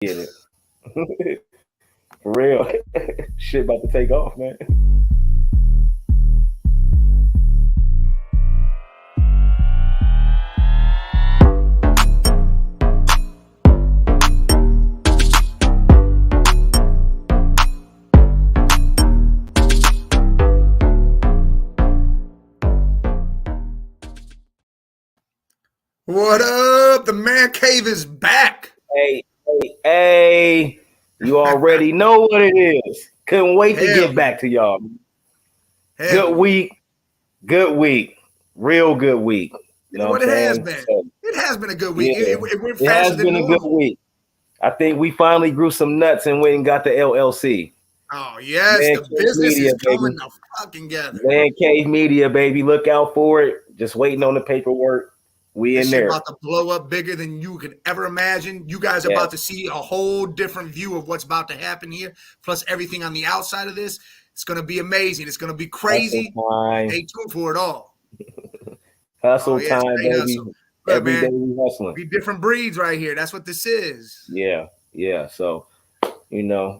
get it. For real. Shit about to take off, man. What up? The man cave is back. Hey. You already know what it is. Couldn't wait to get back to y'all. Good week. Real good week. You know what it has been? It has been a good week. Yeah, it went faster than normal. It has been a good week. I think we finally grew some nuts and went and got the LLC. Oh, yes. Man, the business Media, is coming the fucking together. Man Cave Media, baby. Look out for it. Just waiting on the paperwork. We in there. About to blow up bigger than you could ever imagine. You guys are about to see a whole different view of what's about to happen here. Plus everything on the outside of this. It's going to be amazing. It's going to be crazy. Stay tuned for it all. Hustle time, baby. Hustle. Every day we hustling. We different breeds right here. That's what this is. Yeah. So,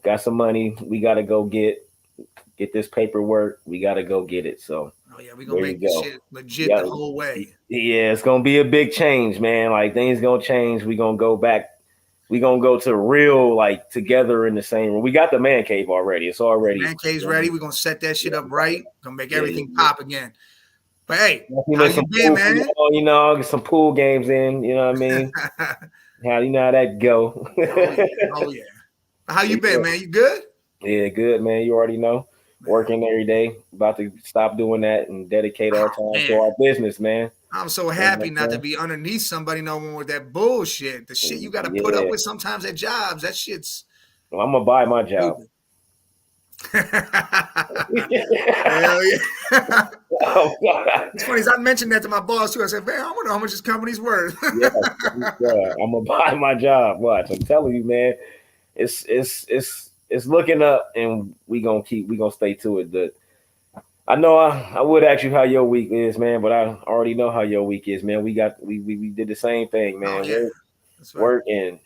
got some money. We got to go get this paperwork. We got to go get it. So. Oh, yeah, we're going to make this shit legit the whole way. Yeah, it's going to be a big change, man. Like, things going to change. We're going to go back. We're going to go to real, like, together in the same room. We got the man cave already. It's already. The man cave's ready. We're going to set that shit up right. Going to make everything pop again. But, hey, how you been, man? Get some pool games in. You know what I mean? How that go? Oh, yeah. How you been, man? You good? Yeah, good, man. You already know. Working every day, about to stop doing that and dedicate our time to our business, man. I'm so happy not to be underneath somebody no more with that bullshit. The shit you got to put up with sometimes at jobs. That shit's. Well, I'm gonna buy my job. Hell yeah! Oh, it's funny. I mentioned that to my boss too. I said, "Man, I wonder how much this company's worth." Yeah, I'm gonna buy my job. Watch, I'm telling you, man. It's looking up, and we gonna stay to it. But I know I would ask you how your week is, man, but I already know how your week is, man. We did the same thing, man. Oh, yeah. Work and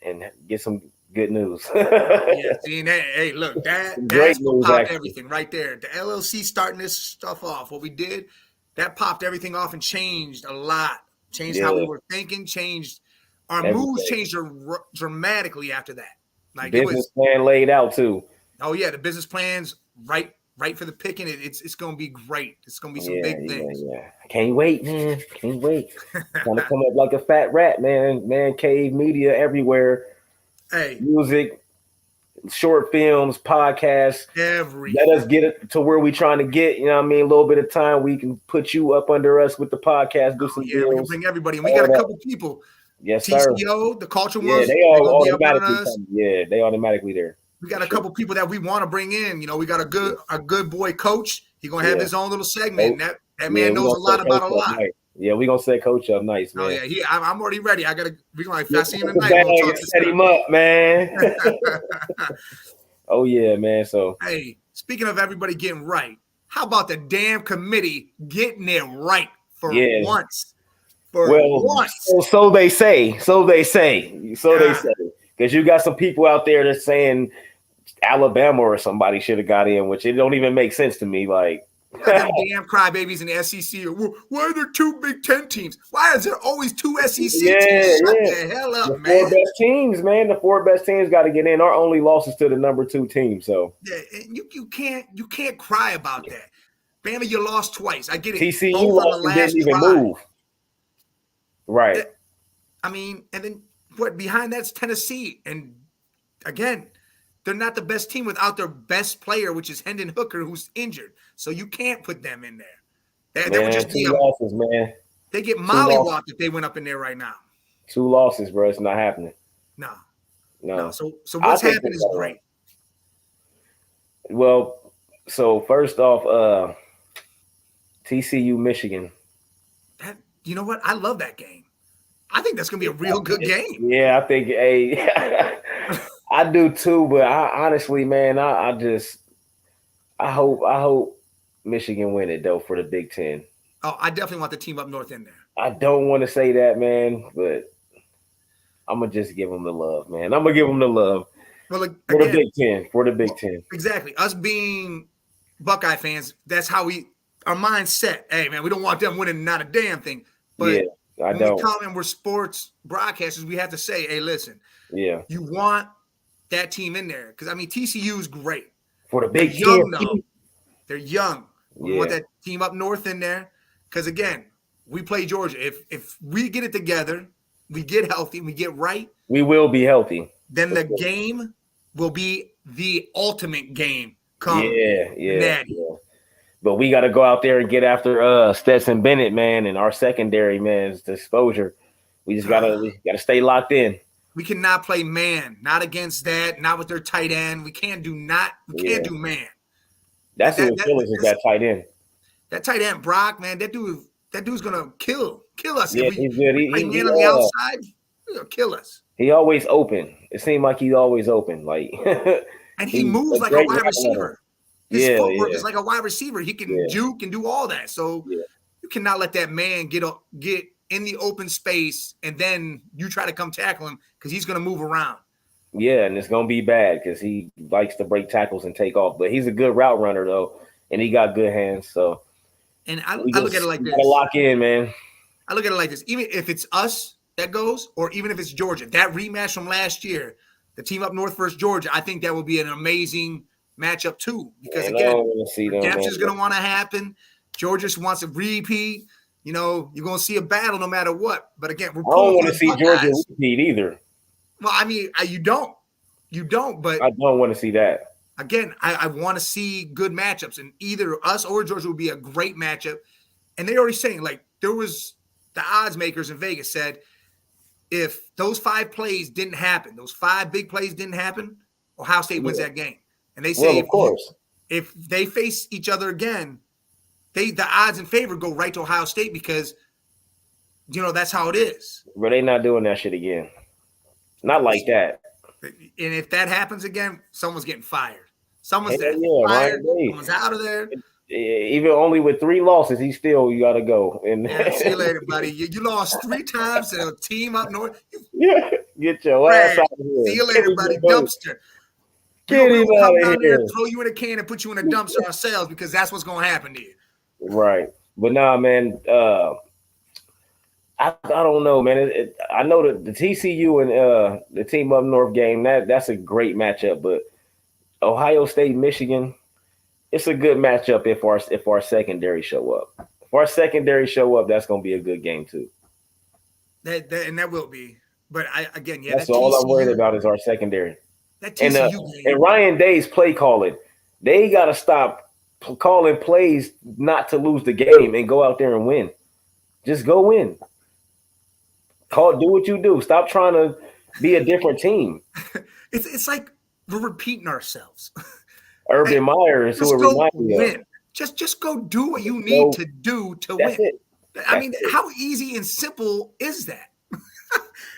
get some good news. Hey, look, that's what popped everything right there. The LLC starting this stuff off. What we did, that popped everything off and changed a lot. Changed how we were thinking. Changed our moods. Changed dramatically after that. Like business plan laid out too. Oh yeah, the business plan's right for the picking. It's gonna be great. It's gonna be some big things. Yeah. Can't wait, man. Can't wait. Trying to come up like a fat rat, man. Man Cave Media everywhere. Hey, music, short films, podcasts. Everything. Let us get it to where we trying to get. You know what I mean? A little bit of time we can put you up under us with the podcast. Do some deals. We can bring everybody. And we got a couple people. Yes, sir. TCO, the culture ones. They all automatically come. Yeah, they automatically there. We got a couple people that we want to bring in. We got a good boy coach. He's gonna have his own little segment. That man knows a lot about a lot. Nice. Yeah, we're gonna set coach up nice, man. Oh yeah, I'm already ready. We're gonna if I see him tonight. Set him up, man. Oh yeah, man. So hey, speaking of everybody getting right, how about the damn committee getting it right for once? So they say. Because you got some people out there that's saying Alabama or somebody should have got in, which it don't even make sense to me. Like damn crybabies in the SEC. Why are there two Big Ten teams? Why is there always two SEC teams? Shut the hell up, man. Four best teams, man. The four best teams got to get in. Our only losses to the number 2 team. So you can't cry about that. Bama, you lost twice. I get it. TCU didn't even move. Right. I mean, and then what behind that's Tennessee. And again, they're not the best team without their best player, which is Hendon Hooker, who's injured. So you can't put them in there. They would just be losses, man. They get mollywopped if they went up in there right now. 2 losses, bro. It's not happening. No. So what's happening is great. Well, so first off, TCU Michigan. You know what? I love that game. I think that's going to be a real good game. Yeah, I think I do too, but I honestly, man, I hope Michigan win it though for the Big Ten. Oh, I definitely want the team up north in there. I don't want to say that, man, but I'm gonna just give them the love, man. I'm gonna give them the love Well, for the again, Big Ten. For the Big Ten, exactly. Us being Buckeye fans, that's how our mindset. Hey, man, we don't want them winning not a damn thing. yeah, But I when we don't. come and we're sports broadcasters, we have to say, hey, listen, Yeah, you want that team in there because I mean TCU is great. for the They're Big Ten. young though. They're young. We want Yeah, that team up north in there because again, we play Georgia. If we get it together, we get healthy, we get right, we will be healthy. then the game will be the ultimate game. Come Yeah, the yeah, Natty. yeah. But we got to go out there and get after Stetson Bennett, man, and our secondary, man, is the exposure. We gotta stay locked in. We cannot play man, not against that, not with their tight end. We can't do Yeah, man. that's who will kill us is that tight end. That tight end Brock, man, that dude's gonna kill us if Yeah, we he's good. play man on the outside. He's gonna kill us. He always open. It seemed like he's always open. Like And he he's moves a like a great wide route runner. receiver. His Yeah, footwork yeah, is like a wide receiver. He can yeah, juke and do all that. So yeah. you cannot let that man get in the open space and then you try to come tackle him because he's going to move around. Yeah, and it's gonna be bad because he likes to break tackles and take off. But he's a good route runner though, and he got good hands. So And I look at it like we this. gotta lock in, man. I look at it like this. Even if it's us that goes, or even if it's Georgia, that rematch from last year, the team up north versus Georgia, I think that will be an amazing matchup too. Because Man, I again, don't want to see them, redemption man. is going to want to happen. Georgia wants a repeat. You know, you're going to see a battle no matter what. But again, we're I don't pulling want for to the see Georgia Buckeyes. repeat either. Well, I mean, you don't. But I don't want to see that. again, I want to see good matchups, and either us or Georgia would be a great matchup. And they already saying like there was the odds makers in Vegas said if those 5 plays didn't happen, those 5 big plays didn't happen, Ohio State wins that game. And they say Of course. if they face each other again, the odds in favor go right to Ohio State because that's how it is. But they not doing that shit again. Not like that. And if that happens again, someone's getting fired. Someone's fired. Someone's out of there. Even only with 3 losses, you got to go. And see you later, buddy. You lost 3 times to a team up north. Get your ass out of here. See you later, buddy. Dumpster. Get him out of here. Throw you in a can and put you in a dumpster ourselves because that's what's going to happen to you. Right. But nah, man. I don't know, man. I know that the TCU and the team up north game that's a great matchup. But Ohio State, Michigan, it's a good matchup if our secondary show up. If our secondary show up, that's going to be a good game too. That will be. But that's all I'm worried about is our secondary. That TCU game. And Ryan Day's play calling. They got to stop calling plays not to lose the game and go out there and win. Just go win. Do what you do. Stop trying to be a different team. It's like we're repeating ourselves. Urban Meyer is who it reminds me of. Just go do what you need to do to win. I mean, how easy and simple is that?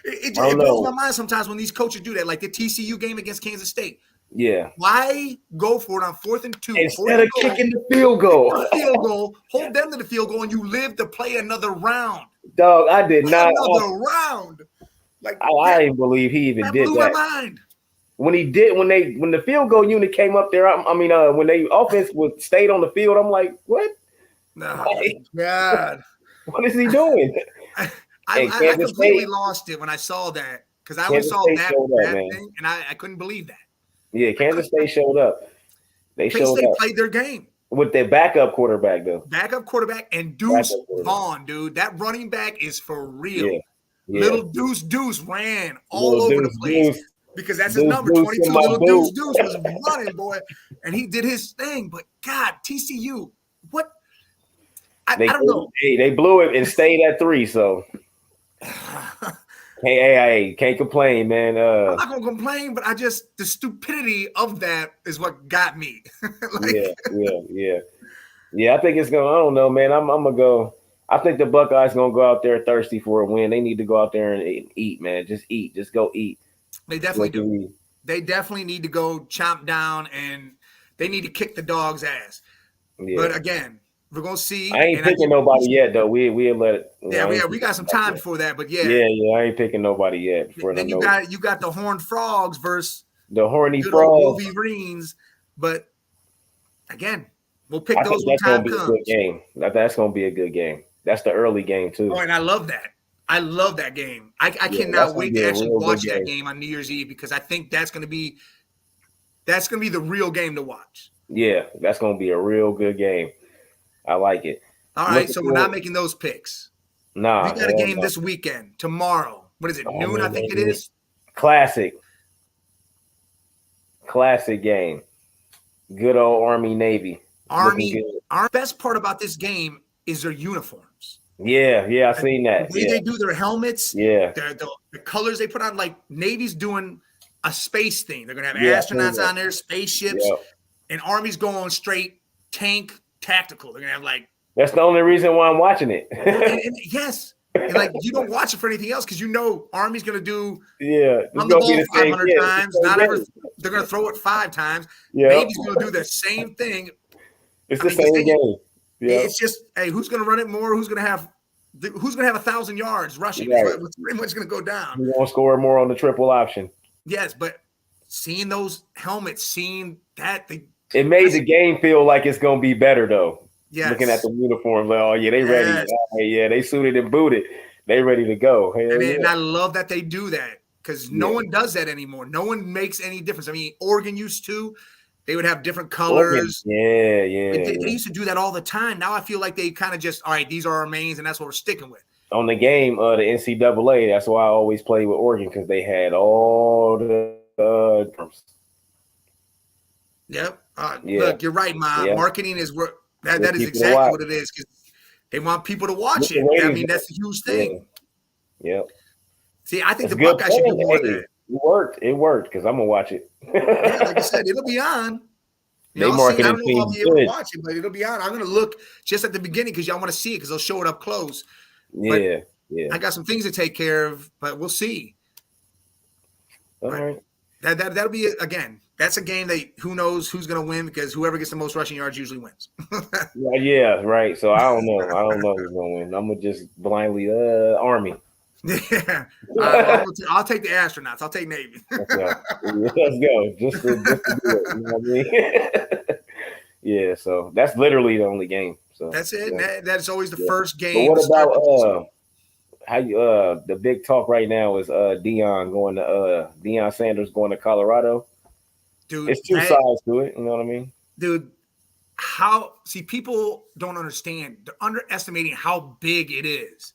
It blows my mind sometimes when these coaches do that, like the TCU game against Kansas State. Yeah. Why go for it on 4th and 2 instead of kicking the field goal? Hold them to the field goal, and you live to play another round. Dog, I did not. Another round. Like I didn't believe he even did blew that. My mind. When the field goal unit came up there, when they offense stayed on the field, I'm like, what? No, God, what is he doing? I completely lost it when I saw that because I only saw that thing, and I couldn't believe that. Yeah, Kansas State showed up. They played their game with their backup quarterback though. Backup quarterback and Deuce Vaughn, dude. That running back is for real. Yeah. Little Deuce ran all over the place. Because that's his number, 22. Little Deuce was running, boy. And he did his thing. But, God, TCU, what? I don't know. They blew it and stayed at 3, so. Can't complain, man. I'm not going to complain, but the stupidity of that is what got me. Yeah, I think it's going to, I don't know, man. I'm going to go. I think the Buckeyes going to go out there thirsty for a win. They need to go out there and eat, man. Just eat. Just go eat. They definitely do. They definitely need to go chomp down and they need to kick the dog's ass. Yeah. But again, We're gonna see. I ain't picking nobody yet, though. We let it. We got some time before that, but yeah. I ain't picking nobody yet. Then you got the Horned Frogs versus the Horny good Frogs, old Wolverines. But again, we'll pick those when time comes. A good game. That's gonna be a good game. That's the early game too. Oh, and I love that. I love that game. I cannot wait to actually watch that game on New Year's Eve because I think that's gonna be the real game to watch. Yeah, that's gonna be a real good game. I like it. All right, so we're not making those picks. Nah, we got a game this weekend. Tomorrow. What is it? Noon, I think it is. Classic game. Good old Army Navy. Our best part about this game is their uniforms. Yeah, I seen that. The way they do their helmets. Yeah. The colors they put on, like Navy's doing a space thing. They're gonna have astronauts on there, spaceships, and Army's going straight tank tactical. They're gonna have like. That's the only reason why I'm watching it. and yes. And like you don't watch it for anything else because you know Army's gonna do run the ball 500 times. Not ever they're gonna throw it 5 times. Navy's gonna do the same thing. It's the same game. Yeah. It's just who's gonna run it more? Who's gonna have 1,000 yards rushing? Right. It's pretty much gonna go down. Who's gonna score more on the triple option? Yes, but seeing those helmets, seeing that it made the game feel like it's gonna be better though. Yes. Looking at the uniforms, like, they ready. They suited and booted. They ready to go. And I love that they do that because no one does that anymore. No one makes any difference. I mean, Oregon used to. They would have different colors. Oregon. They used to do that all the time. Now I feel like they kind of just, all right, these are our mains, and that's what we're sticking with. On the game, the NCAA, that's why I always play with Oregon because they had all the terms. Yep. Look, you're right, marketing is where that is exactly what it is because they want people to watch it. I mean, that's a huge thing. Yeah. See, I think the Buckeyes should do more of that. It worked because I'm gonna watch it. Like I said, it'll be on. I don't know if I'll be able to watch it, but it'll be on. I'm gonna look just at the beginning because y'all want to see it because they'll show it up close. Yeah. I got some things to take care of, but we'll see. All right. That'll be again. That's a game that who knows who's going to win because whoever gets the most rushing yards usually wins. Yeah, right. So I don't know. who's going to win. I'm going to just blindly Army. Yeah. I'll take the astronauts. I'll take Navy. Let's go. Just to do it. You know what I mean? Yeah, so that's literally the only game. So that's it. Yeah. That's always the first game. But what about how you the big talk right now is Deion Sanders going to Colorado? Dude, it's two sides to it. You know what I mean? Dude, people don't understand. They're underestimating how big it is.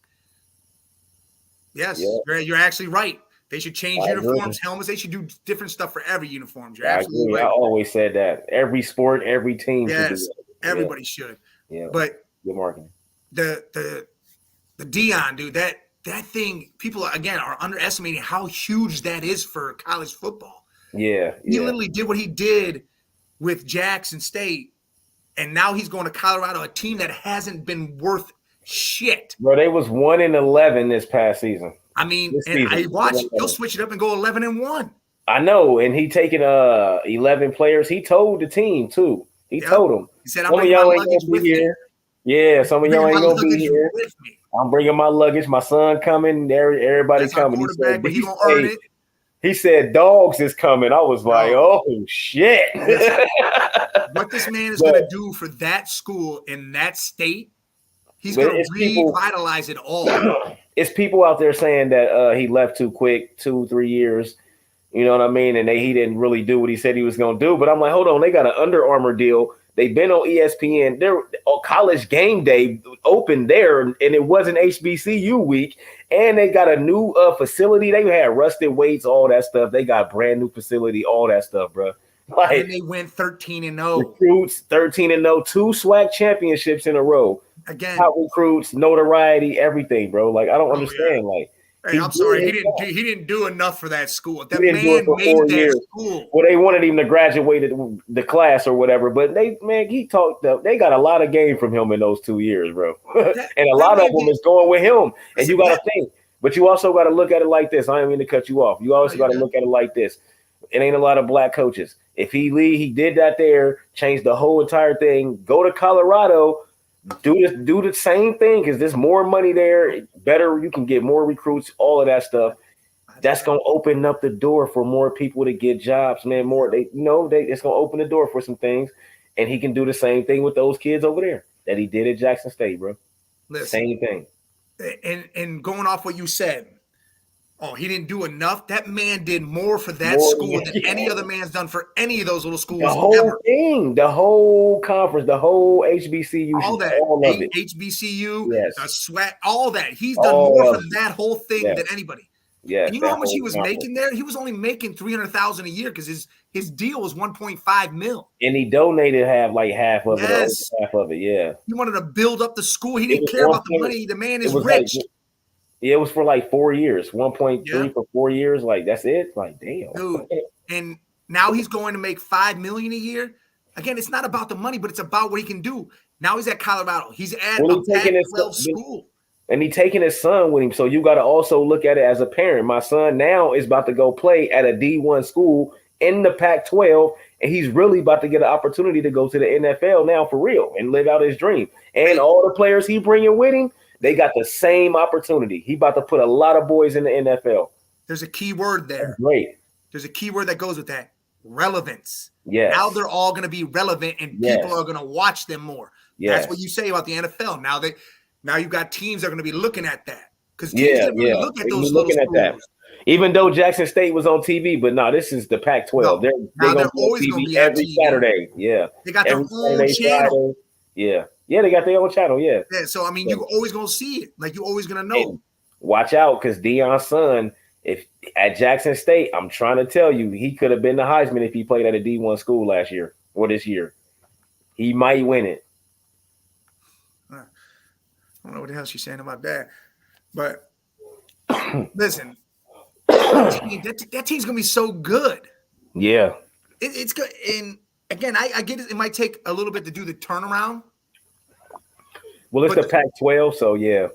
Yes, you're actually right. They should change uniforms, helmets. They should do different stuff for every uniform. You're absolutely right. I always said that. Every sport, every team should do that. Everybody should. Yeah. But good marketing. The Deion, dude, that thing, people again are underestimating how huge that is for college football. Yeah. He literally did what he did with Jackson State, and now he's going to Colorado, a team that hasn't been worth shit. Bro, they was 1-11 this past season. I mean, I watched. He'll switch it up and go 11-1. I know, and he taking 11 players. He told the team too. He told them. He said, "I'm bringing my luggage with me." Yeah, some of y'all ain't gonna be here. I'm bringing my luggage. My son coming. Everybody coming. But he gonna earn it. He said, "Dogs is coming." I was like, "Oh shit!" What this man is going to do for that school in that state, he's going to revitalize it all. It's people out there saying that he left too quick, 2-3 years. You know what I mean? And he didn't really do what he said he was going to do. But I'm like, hold on, they got an Under Armour deal. They've been on ESPN. Their college game day opened there, and it wasn't HBCU week. And they got a new facility. They had rusted weights, all that stuff. They got brand new facility, all that stuff, bro. Like, and they went 13-0. Recruits 13-0, 2 SWAC championships in a row. Again, top recruits, notoriety, everything, bro. Like I don't understand. Yeah. Like. Hey, I'm sorry, he didn't do enough for that school. That man made that school. Well, they wanted him to graduate the class or whatever, but they got a lot of game from him in those 2 years, bro. And a lot of them is going with him. And you got to think, but you also got to look at it like this. I don't mean to cut you off. You also got to look at it like this. It ain't a lot of black coaches. If he did that there, changed the whole entire thing, go to Colorado. Do the same thing because there's more money there. Better, you can get more recruits. All of that stuff. That's gonna open up the door for more people to get jobs, man. More it's gonna open the door for some things, and he can do the same thing with those kids over there that he did at Jackson State, bro. Listen, same thing. And going off what you said, he didn't do enough. That man did more for that school than any other man's done for any of those little schools. The whole thing, the whole conference, the whole HBCU, all of it. HBCU, yes. The SWAC, all that. He's done more for that whole thing than anybody. Yeah, and you know how much he was making there? He was only making $300,000 a year because his deal was $1.5 million. And he donated half of it. Half of it, yeah. He wanted to build up the school. He didn't care about the money. The man is rich. It was for like 4 years, 1.3 for 4 years. Like that's it. Like damn, dude. And now he's going to make $5 million a year. Again, it's not about the money, but it's about what he can do. Now he's at Colorado. He's at a Pac-12 school. And he's taking his son with him. So you got to also look at it as a parent. My son now is about to go play at a D1 school in the Pac-12, and he's really about to get an opportunity to go to the NFL now for real and live out his dream. And all the players he bringing with him, they got the same opportunity. He about to put a lot of boys in the NFL. There's a key word there. That's great. There's a key word that goes with that. Relevance. Yes. Now they're all going to be relevant, and people are going to watch them more. Yes. That's what you say about the NFL. Now you've got teams that are going to be looking at that because teams really look at those little schools. That. Even though Jackson State was on TV, but no, this is the Pac-12. They're always going to be every Saturday. Yeah, they got their own channel. Yeah, they got their own channel. Yeah. So I mean, you're always going to see it. Like you're always going to know. And watch out, because Deion's son, if at Jackson State, I'm trying to tell you, he could have been the Heisman if he played at a D1 school last year or this year. He might win it. I don't know what the hell she's saying about that, but listen, that team's gonna be so good. Yeah, it's good. And again, I get it. It might take a little bit to do the turnaround. Well, it's the Pac-12, so yeah.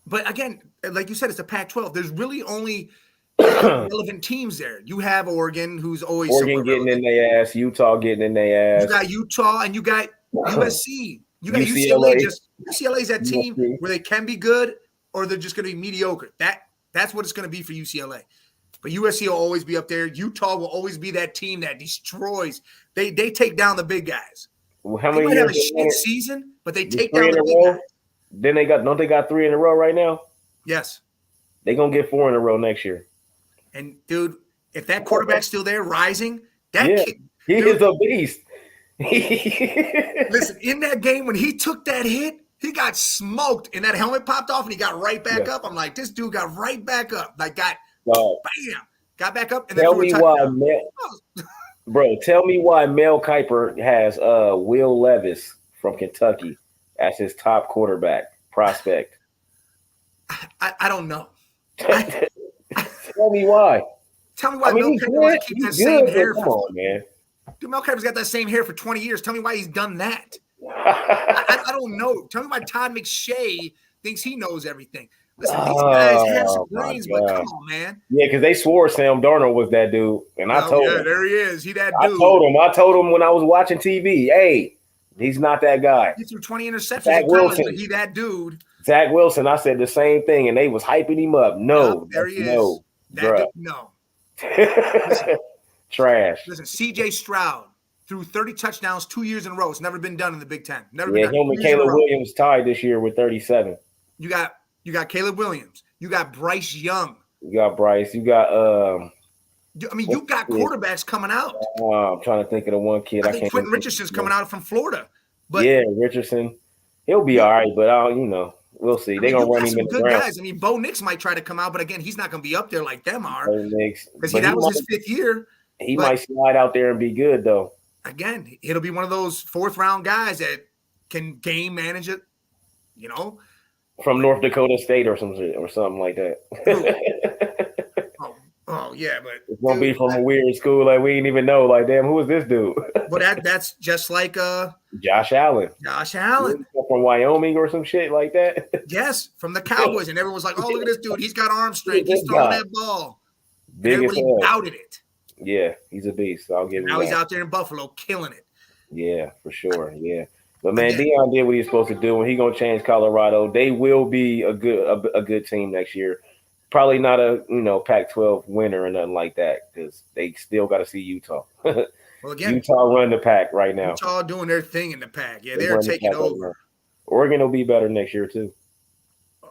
But again, like you said, it's the Pac-12. There's really only relevant teams there. You have Oregon, who's always getting in their ass. Utah getting in their ass. You got Utah, and you got USC. You got UCLA. UCLA's that team where they can be good or they're just going to be mediocre. That's what it's going to be for UCLA. But USC will always be up there. Utah will always be that team that destroys. They take down the big guys. Well, how many? They might have a shit season, but they take down the big guys. Then don't they got 3 in a row right now? Yes. They're going to get 4 in a row next year. And dude, if that quarterback's still there, rising, kid, he is a beast. Listen, in that game when he took that hit, he got smoked and that helmet popped off and he got right back up. I'm like, this dude got right back up. Like got back up and then tell me why tell me why Mel Kiper has Will Levis from Kentucky as his top quarterback prospect. I don't know. Tell me why. Tell me why Mel Kiper wants to keep that same hair. Come on, man. Dude, Mel Kiper's got that same hair for 20 years. Tell me why he's done that. I don't know. Tell me why Todd McShay thinks he knows everything. Listen, these guys have some brains, but come on, man. Yeah, because they swore Sam Darnold was that dude. And I told him. There he is. He that dude. I told him when I was watching TV, hey, he's not that guy. He threw 20 interceptions in college, but he that dude. Zach Wilson, I said the same thing, and they was hyping him up. No, there he is. No, no. Listen, trash. Listen, C.J. Stroud threw 30 touchdowns 2 years in a row. It's never been done in the Big Ten. Never been done. Him and Caleb Williams tied this year with 37. You got Caleb Williams. You got Bryce Young. You got Bryce. You got you got quarterbacks coming out. I'm trying to think of the one kid. I think Quentin Richardson's coming out from Florida. But Richardson. He'll be all right, but we'll see. They're gonna run him in the ground. Guys. Bo Nix might try to come out, but again, he's not gonna be up there like them are. Because that was his 5th year. He might slide out there and be good though. Again, it'll be one of those 4th round guys that can game manage it, from North Dakota State or something like that. Yeah, but it's gonna be from a weird school like we didn't even know. Like, damn, who is this dude? But that's just like Josh Allen. From Wyoming or some shit like that. Yes, from the Cowboys, and everyone's like, "Oh, look at this dude! He's got arm strength. He's throwing that ball." Everybody doubted it. Yeah, he's a beast. So I'll give him. Now he's out there in Buffalo killing it. Yeah, for sure. Yeah. But man, Deion did what he's supposed to do, and he's gonna change Colorado. They will be a good team next year. Probably not a Pac-12 winner or nothing like that because they still got to see Utah. Well, again, Utah run the pack right now. Utah doing their thing in the pack. Yeah, they're taking over. Right, Oregon will be better next year too.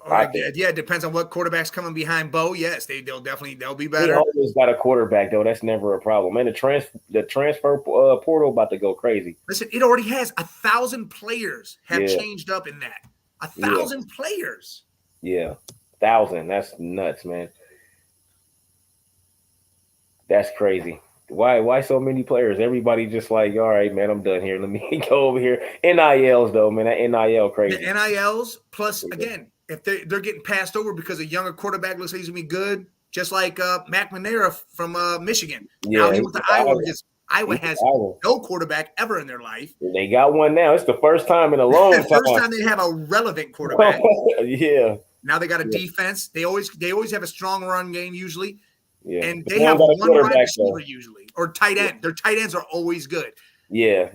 Yeah, it depends on what quarterback's coming behind Bo. Yes, they'll be better. They always got a quarterback though. That's never a problem. And the transfer portal about to go crazy. Listen, it already has 1,000 players have changed up in that. 1,000 players. Yeah, 1,000. That's nuts, man. That's crazy. Why so many players? Everybody just like, all right, man, I'm done here. Let me go over here. NILs though, man. That NIL crazy. The NILs plus again, if they're getting passed over because a younger quarterback looks like he's gonna be good, just like Mac Manera from Michigan. Yeah, now he went to Iowa because Iowa has no quarterback ever in their life. They got one now. It's the first time in a long time. First time they have a relevant quarterback. Yeah. Now they got a defense. They always have a strong run game usually. Yeah. And they have one wide receiver usually, or tight end. Their tight ends are always good. Yeah.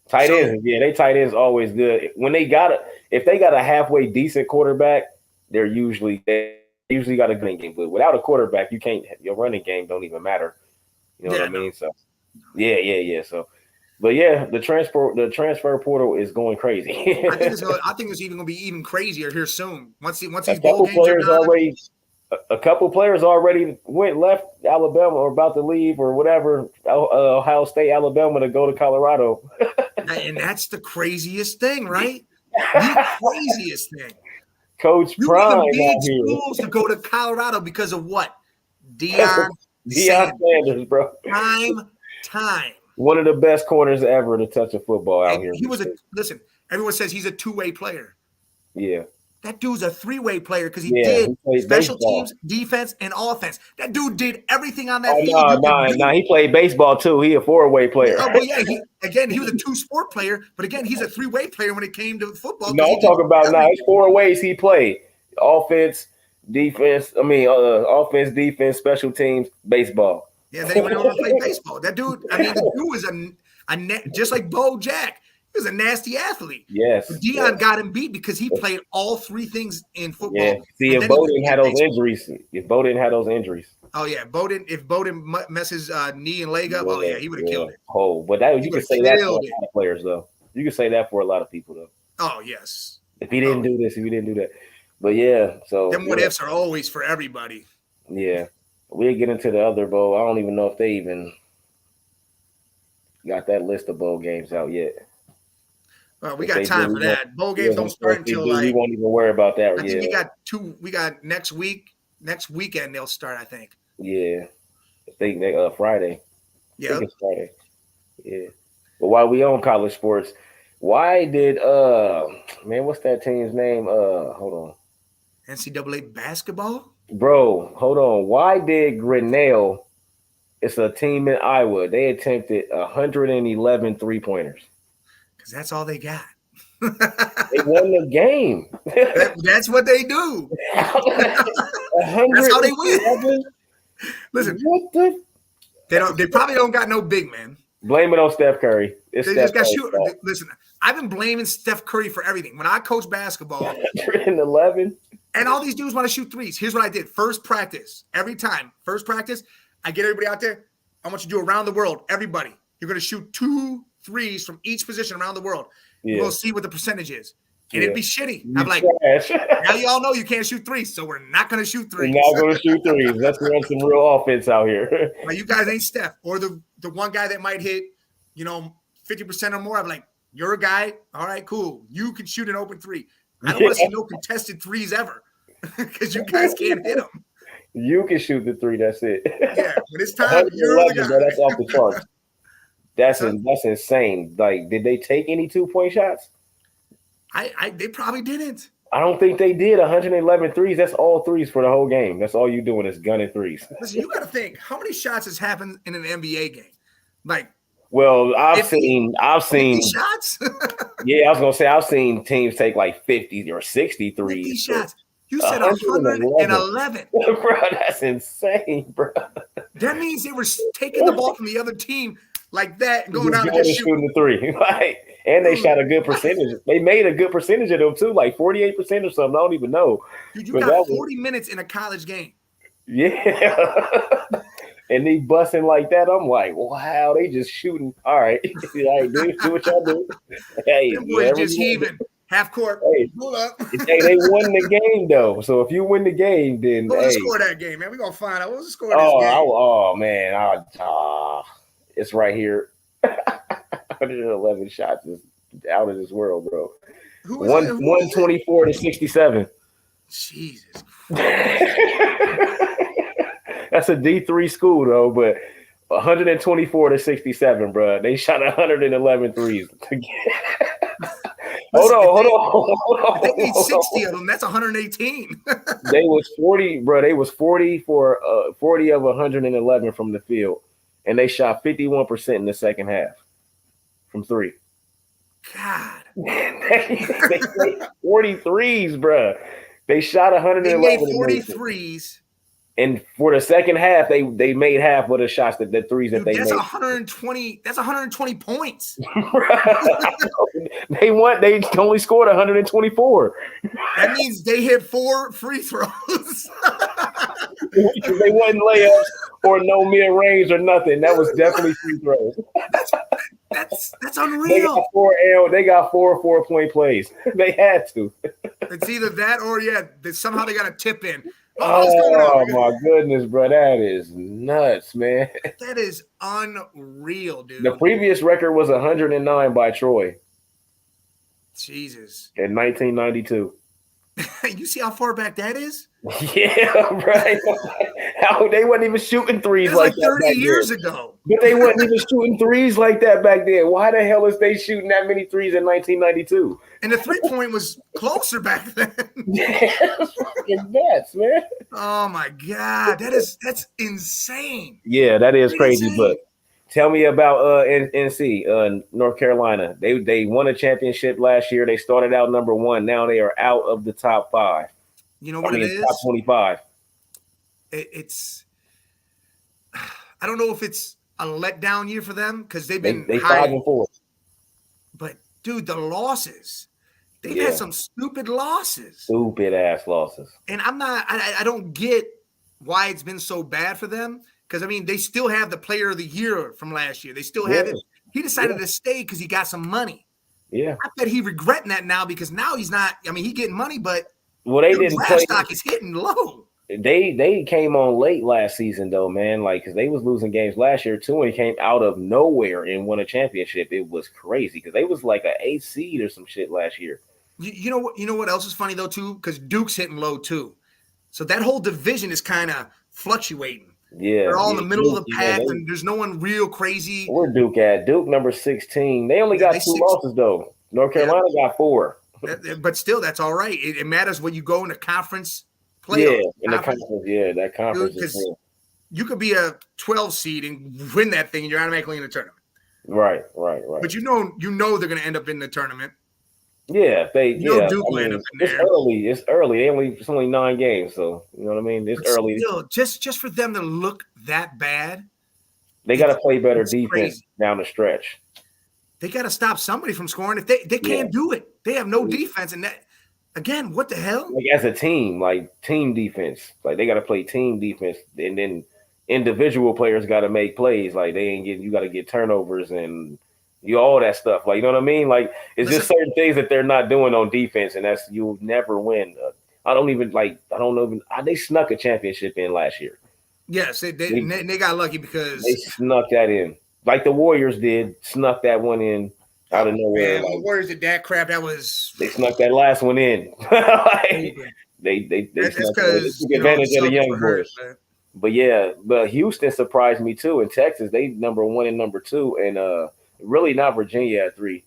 Tight ends, they tight ends always good. When if they got a halfway decent quarterback, they usually got a good game. But without a quarterback, your running game don't even matter. You know what I mean? So yeah. So, but yeah, the transfer portal is going crazy. I think it's even going to be even crazier here soon. Once these bowl games are done. A couple players already left Alabama or about to leave or whatever, Ohio State, Alabama to go to Colorado. And that's the craziest thing, right? The craziest thing. Coach Prime big schools to go to Colorado because of what? Deion Sanders, bro. Time. One of the best corners ever to touch a football out here. Listen, everyone says he's a two-way player. Yeah. That dude's a three-way player because he did special teams, defense, and offense. That dude did everything on that field. No, he played baseball too. He a four-way player. Well, yeah, he was a two-sport player, but again, he's a three-way player when it came to football. No, I'm talking about it's 4 ways he played: offense, defense. Offense, defense, special teams, baseball. Yeah, then he went over to play baseball. That dude, the dude was just like Bo Jack. He was a nasty athlete. Yes. But Deion got him beat because he played all three things in football. Yeah. See, if Bo didn't have those injuries. Oh, yeah. If Bo didn't mess his knee and leg up, he would have killed it. Oh, but you can say that for a lot of players, though. You can say that for a lot of people, though. Oh, yes. If he didn't do this, if he didn't do that. But, yeah, so. Them what ifs are always for everybody. Yeah. We'll get into the other bowl. I don't even know if they even got that list of bowl games out yet. Well, we got time for that. Bowl games don't start until we won't even worry about that. I think we got next weekend they'll start, I think. Yeah. I think Friday. Yeah. It's Friday. Yeah. But while we on college sports, why did what's that team's name? Hold on. NCAA basketball? Bro, hold on. Why did Grinnell, it's a team in Iowa, they attempted 111 three-pointers? Because that's all they got. They won the game. That's what they do. That's how they win. Listen, they probably don't got no big man. Blame it on Steph Curry. They just got shoot. Listen, I've been blaming Steph Curry for everything. When I coach basketball, 111, and all these dudes want to shoot threes. Here's what I did. First practice, I get everybody out there. I want you to do around the world. Everybody, you're going to shoot 2 threes from each position around the world. Yeah. We'll see what the percentage is. And it'd be shitty. I'm like, now you all know you can't shoot threes, so we're not going to shoot threes. We're not going to shoot threes. Let's run some real offense out here. Like, you guys ain't Steph. Or the one guy that might hit, 50% or more. I'm like, you're a guy. All right, cool. You can shoot an open three. I don't want to see no contested threes ever because you guys can't hit them. You can shoot the three. That's it. Yeah, when it's time, you're the guy. Bro, that's off the charts. That's insane. Like, did they take any 2-point shots? They probably didn't. I don't think they did. 111 threes. That's all threes for the whole game. That's all you doing is gunning threes. Listen, you got to think how many shots has happened in an NBA game. Like, well, I've seen shots. Yeah, I was gonna say I've seen teams take like 50 or 60 threes. 50 shots. You said 111. Bro, that's insane, bro. That means they were taking the ball from the other team like that and going out and just shooting the three. Like, And they shot a good percentage. They made a good percentage of them too, like 48% or something. I don't even know. Dude, you But got 40 minutes in a college game. Yeah. And they busting like that. I'm like, wow, they just shooting. All right. All right, dude, do what y'all do. Hey, Them boys whatever just you want to heaving. Half court. Hey, Pull up. hey, they won the game though. So if you win the game, then What was the hey. score of that game, man? We're gonna find out. What was the score of this game? Oh man. It's right here. 111 shots is out of this world, bro. Who is it? 124 to 67. Jesus. That's a D3 school though, but 124 to 67, bro. They shot 111 threes. Hold on. If they made 60 of them, that's 118. They was 40, bro. They was 40 for 40 of 111 from the field, and they shot 51% in the second half from three. God, they made 43s, bro. They shot 111. They made 43s. And for the second half, they made half of the shots the threes that they that's made. 120. That's 120 points. They only scored 124. That means they hit 4 free throws. They wasn't layups or no mid range or nothing. That was definitely free throws. That's unreal. They got 4 4-point plays. They had to. It's either that or somehow they got a tip in. Oh my goodness, bro. That is nuts, man. That is unreal, dude. The previous record was 109 by Troy. Jesus. In 1992. You see how far back that is? Yeah, right. How they wasn't even shooting threes like that 30 years ago. But they wasn't even shooting threes like that back then. Why the hell is they shooting that many threes in 1992? And the 3-point was closer back then. Yeah, fucking nuts, man. Oh my God, that's insane. Yeah, that is crazy. But tell me about NC, North Carolina. They won a championship last year. They started out number 1. Now they are out of the top 5. You know what it is? Top 25. It's. I don't know if it's a letdown year for them because they've been they 5-4. But dude, the losses. They've had some stupid losses. Stupid ass losses. And I don't get why it's been so bad for them. Because, I mean, they still have the player of the year from last year. They still have it. He decided to stay because he got some money. Yeah. I bet he regretting that now because now he's not. I mean, he's getting money, but they didn't play. Stock is hitting low. They came on late last season though, man. Like, because they was losing games last year too, and came out of nowhere and won a championship. It was crazy because they was like an 8th seed or some shit last year. You know what? You know what else is funny though too? Because Duke's hitting low too, so that whole division is kind of fluctuating. Yeah, they're all in the middle of the pack, and there's no one real crazy. Where Duke at? Duke number 16. They only got 2 losses though. North Carolina got 4. But still, that's all right. It matters when you go in the conference playoff. Yeah, in the conference. Yeah, that conference is you could be a 12 seed and win that thing, and you're automatically in the tournament. Right. But you know they're going to end up in the tournament. Yeah, Duke will end up in there. It's early. It's only 9 games, so you know what I mean. It's early. Still, just for them to look that bad, they got to play better defense down the stretch. They got to stop somebody from scoring. If they can't do it, they have no defense, and that again, what the hell? Like as a team, like team defense, like they got to play team defense, and then individual players got to make plays. Like you got to get turnovers and all that stuff. Like, you know what I mean? Like, it's just certain things that they're not doing on defense, and you'll never win. They snuck a championship in last year. Yes, they got lucky because they snuck that in. Like the Warriors did, snuck that one in out of nowhere. Man, the Warriors did that crap. That was they snuck that last one in. They took advantage of the young boys. But Houston surprised me too. In Texas, they number 1 and number 2, and really not Virginia at 3.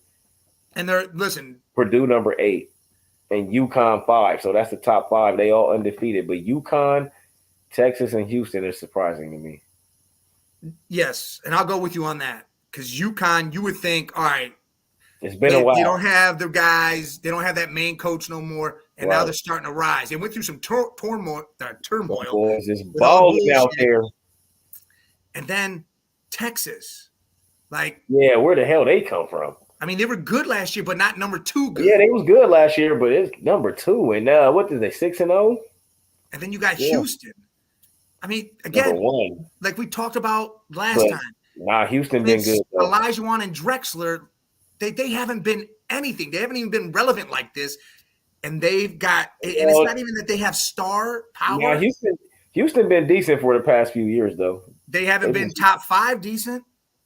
And Purdue number 8, and UConn 5. So that's the top 5. They all undefeated. But UConn, Texas, and Houston are surprising to me. Yes, and I'll go with you on that because UConn, you would think, all right, it's been a while. They don't have the guys. They don't have that main coach no more, and now they're starting to rise. They went through some turmoil. Boys just balling out there. And then Texas, like, where the hell they come from? I mean, they were good last year, but not number 2 good. Yeah, they was good last year, but it's number 2. And what did they 6-0? And then you got Houston. I mean, Number again, 1. like we talked about last But time. nah, Houston been good though. Olajuwon and Drexler, they haven't been anything. They haven't even been relevant like this. And they've got, and it's not even that they have star power. Nah, Houston been decent for the past few years though. They haven't been top 5 decent.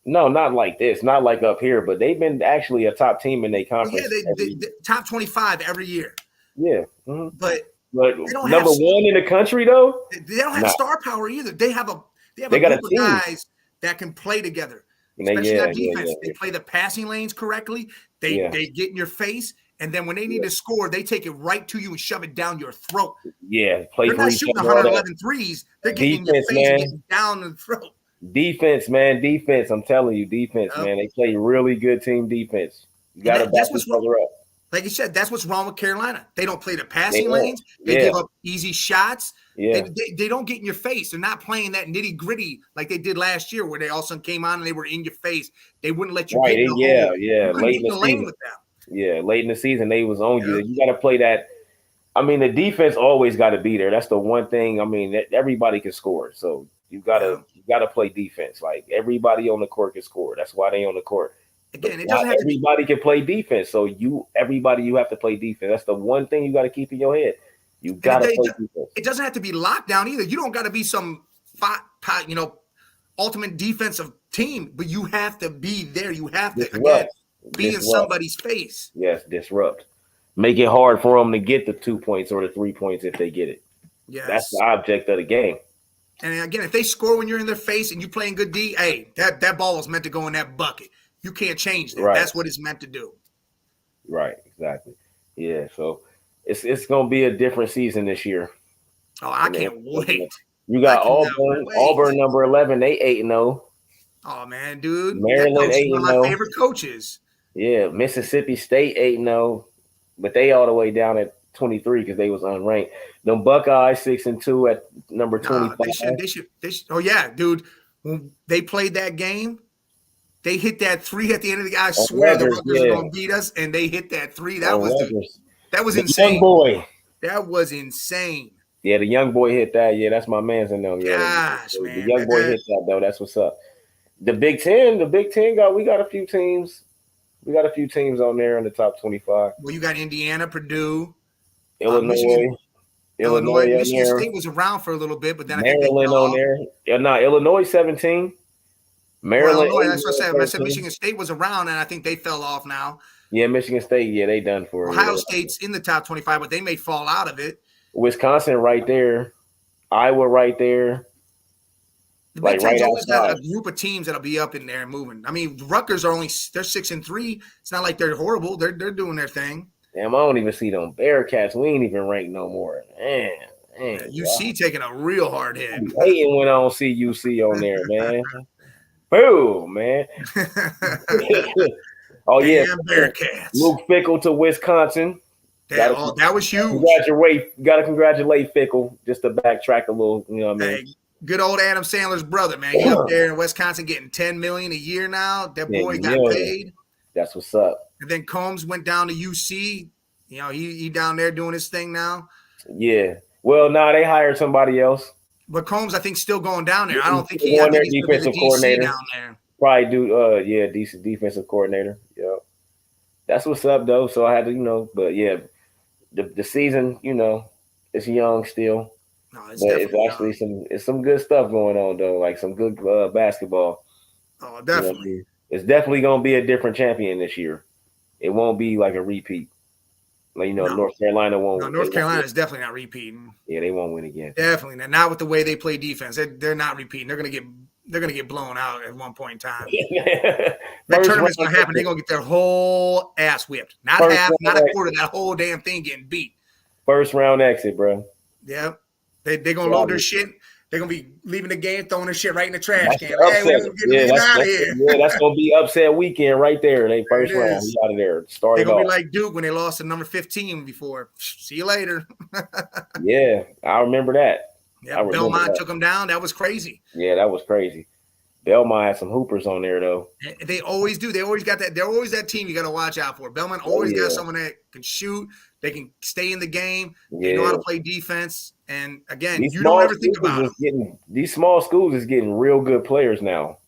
No, not like this, not like up here, but they've been actually a top team in their conference. Well, yeah, they top 25 every year. Yeah, but number 1 in the country though. They don't have star power either. They have a group of guys that can play together, especially on defense. They play the passing lanes correctly. They get in your face, and then when they need to score, they take it right to you and shove it down your throat. Yeah, they're not shooting 111 threes. They're getting in your face and getting down the throat. Defense, man, defense. I'm telling you, defense, man. They play really good team defense. You got to back each other up. Like you said, that's what's wrong with Carolina. They don't play the passing lanes. They give up easy shots. Yeah. They don't get in your face. They're not playing that nitty gritty like they did last year, where they all of a sudden came on and they were in your face. They wouldn't let you get in the hole. Yeah. Late in the lane with them. Yeah, late in the season they was on you. You got to play that. I mean, the defense always got to be there. That's the one thing. I mean, everybody can score, so you gotta play defense. Like everybody on the court can score. That's why they on the court. Again, it doesn't have everybody can play defense. So you have to play defense. That's the one thing you got to keep in your head. You got to play defense. It doesn't have to be locked down either. You don't got to be some ultimate defensive team, but you have to be there. You have to be in somebody's face. Yes, disrupt. Make it hard for them to get the 2 points or the 3 points if they get it. Yes. That's the object of the game. And again, if they score when you're in their face and you playing good D, hey, that ball was meant to go in that bucket. You can't change that. Right. That's what it's meant to do. Right, exactly. Yeah, so it's gonna be a different season this year. Oh, I can't wait. You got Auburn number 11, they 8-0. Oh man, dude. Maryland 8-0. One of my favorite coaches. Yeah, Mississippi State 8-0, but they all the way down at 23 because they was unranked. The Buckeyes 6-2 at number 25. They should. Oh yeah, dude. When they played that game, they hit that 3 at the end of the game. I swear the Rutgers are gonna beat us, and they hit that 3. That was insane. Young boy. That was insane. Yeah, the young boy hit that. Yeah, that's my man's in them. Gosh, man. The young boy hit that though. That's what's up. The Big Ten we got a few teams. We got a few teams on there in the top 25. Well, you got Indiana, Purdue, Illinois. Michigan State was around for a little bit, but then Maryland on there. Yeah, no, Illinois 17. Maryland. Illinois, that's what I said. I said Michigan State was around, and I think they fell off now. Yeah, Michigan State. Yeah, they done for it. Ohio State's in the top 25, but they may fall out of it. Wisconsin right there. Iowa right there. The Big Ten's always got a group of teams that'll be up in there and moving. I mean, Rutgers they're 6-3. It's not like they're horrible. They're doing their thing. Damn, I don't even see them Bearcats. We ain't even ranked no more. Man. UC taking a real hard hit. Hating when I don't see UC on there, man. Boo, man. Oh yeah, Bearcats. Luke Fickell to Wisconsin. That was huge. Got to congratulate Fickell. Just to backtrack a little, you know what I mean. Hey, good old Adam Sandler's brother, man. He up there in Wisconsin getting $10 million a year now. That boy got paid. That's what's up. And then Combs went down to UC. You know, he down there doing his thing now. Yeah. Well, they hired somebody else. But Combs, I think, still going down there. I don't think he's defensive coordinator down there. Probably do decent defensive coordinator. Yeah. That's what's up though. So I had to, but yeah, the season, it's young still. No, but it's actually some good stuff going on though, like some good basketball. Oh, definitely. It's definitely gonna be a different champion this year. It won't be like a repeat. Like North Carolina won't. No, North Carolina is definitely not repeating. Yeah, they won't win again. Definitely not with the way they play defense. They're not repeating. They're gonna get blown out at one point in time. That tournament's gonna happen. They're gonna get their whole ass whipped. Not half, not a quarter. That whole damn thing getting beat. First round exit, bro. Yeah, they're gonna load their shit. They're gonna be leaving the game, throwing their shit right in the trash can. That's gonna be upset weekend right there. They first round, we out of there. They're gonna be like Duke when they lost to number 15 before. See you later. Yeah, I remember that. Yeah, Belmont took them down. That was crazy. Yeah, that was crazy. Belmont has some hoopers on there though. They always do. They always got that. They're always that team you got to watch out for. Belmont always got someone that can shoot. They can stay in the game. They know how to play defense. And again, you don't ever think about them. These small schools is getting real good players now.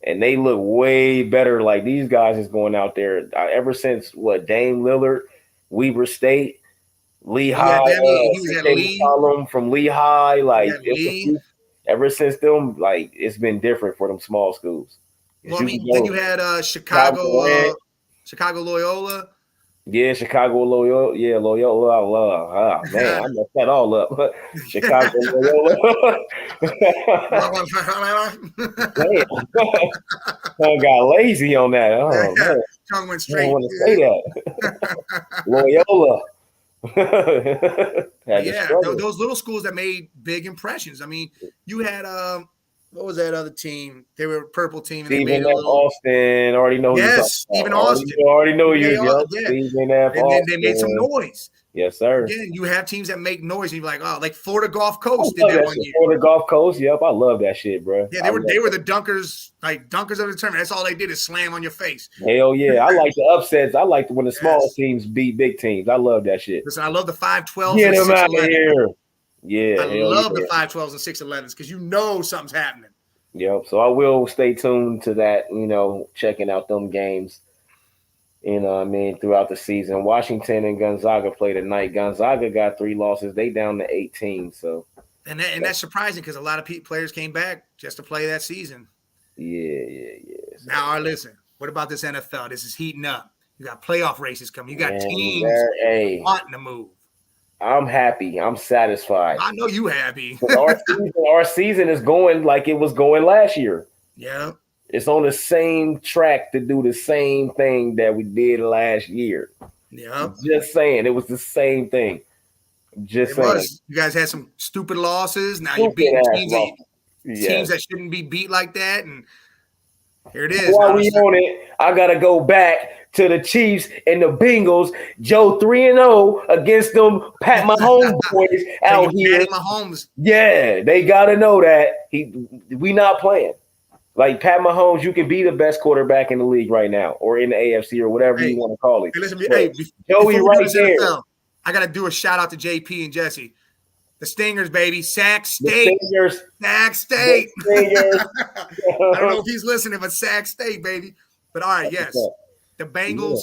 And they look way better. Like these guys is going out there ever since Dame Lillard, Weber State, Lehigh, he was at Lee. From Lehigh. Like ever since them, like it's been different for them small schools. Well, I mean, then you had Chicago Loyola. Yeah, Chicago Loyola. Yeah, Loyola. Man, I messed that all up. Chicago Loyola. Damn. I got lazy on that. Oh, man. Tongue went straight. I don't want to say that. Loyola. Those little schools that made big impressions. I mean, you had what was that other team? They were a purple team. And Stephen F. Austin. Already know. Yes, Stephen Austin. Already know you. Stephen F. Austin. They made some noise. Yes, sir. Again, you have teams that make noise, and you're like, oh, like Florida Gulf Coast did that 1 year. Florida Gulf Coast. Yep, I love that shit, bro. Yeah, they were the dunkers, like dunkers of the tournament. That's all they did is slam on your face. Hell yeah, I like the upsets. I like when the small teams beat big teams. I love that shit. Listen, I love the 5-12s. Get them out of here. Yeah, I love the 5-12s and 6-11s because you know something's happening. Yep. So I will stay tuned to that. Checking out them games. Throughout the season. Washington and Gonzaga played tonight. Gonzaga got 3 losses. They down to 18. So, and that's surprising because a lot of players came back just to play that season. Yeah. So, now, listen. What about this NFL? This is heating up. You got playoff races coming. You got teams wanting to move. I'm happy. I'm satisfied. I know you happy. our season is going like it was going last year. Yeah. It's on the same track to do the same thing that we did last year. Yeah. Just saying. It was the same thing. Just saying. You guys had some stupid losses. Now you beat teams that shouldn't be beat like that. And here it is. While we on it, I got to go back to the Chiefs and the Bengals. Joe 3-0 against them Pat Mahomes boys out here. Mahomes. Yeah, they got to know that we not playing. Like Pat Mahomes, you can be the best quarterback in the league right now, or in the AFC, or whatever you want to call it. Hey, listen, Joey right there. NFL, I got to do a shout out to JP and Jesse. The Stingers, baby. Sac State. Sac State. I don't know if he's listening, but Sac State, baby. But all right, yes. The Bengals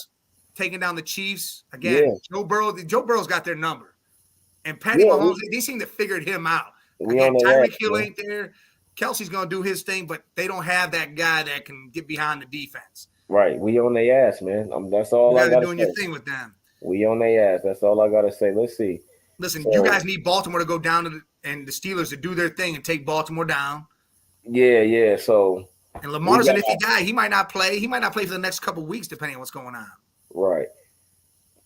taking down the Chiefs. Again, Joe Burrow's got their number. And Patty Mahomes, they seem to figured him out. Again, Tyreek Hill ain't there. Kelsey's going to do his thing, but they don't have that guy that can get behind the defense. Right. We on their ass, man. That's all I got to say. Doing your thing with them. We on their ass. That's all I got to say. Let's see. Listen, you guys need Baltimore to go down and the Steelers to do their thing and take Baltimore down. Yeah. So. And Lamar's an iffy guy. He might not play. He might not play for the next couple of weeks, depending on what's going on. Right.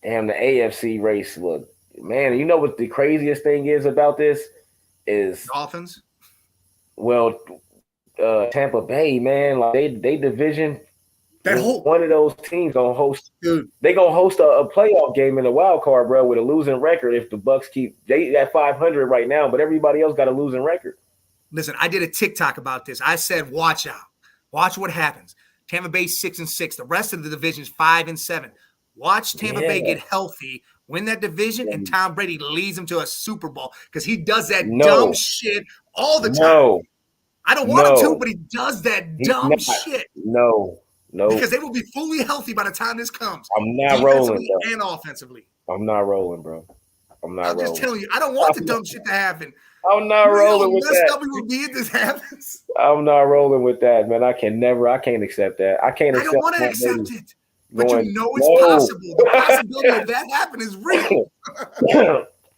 Damn, the AFC race. Look, man, you know what the craziest thing is about this is Dolphins. Well, Tampa Bay, man, like they division. One of those teams gonna host. Dude, they gonna host a playoff game in the wild card, bro, with a losing record. If the Bucks they at 500 right now, but everybody else got a losing record. Listen, I did a TikTok about this. I said, watch out, watch what happens. Tampa Bay 6-6. The rest of the division's 5-7. Watch Tampa Bay get healthy, win that division, and Tom Brady leads them to a Super Bowl because he does that dumb shit all the time. I don't want him to, but he does that dumb shit. No. Because they will be fully healthy by the time this comes. I'm not rolling, bro. And offensively. I'm not rolling, bro. I'm just telling you, I don't want the dumb shit to happen. I'm not rolling with that. Up we would be if this happens. I'm not rolling with that, man. I can't accept that. I don't want to accept it. But you know it's possible. The possibility of that happening is real.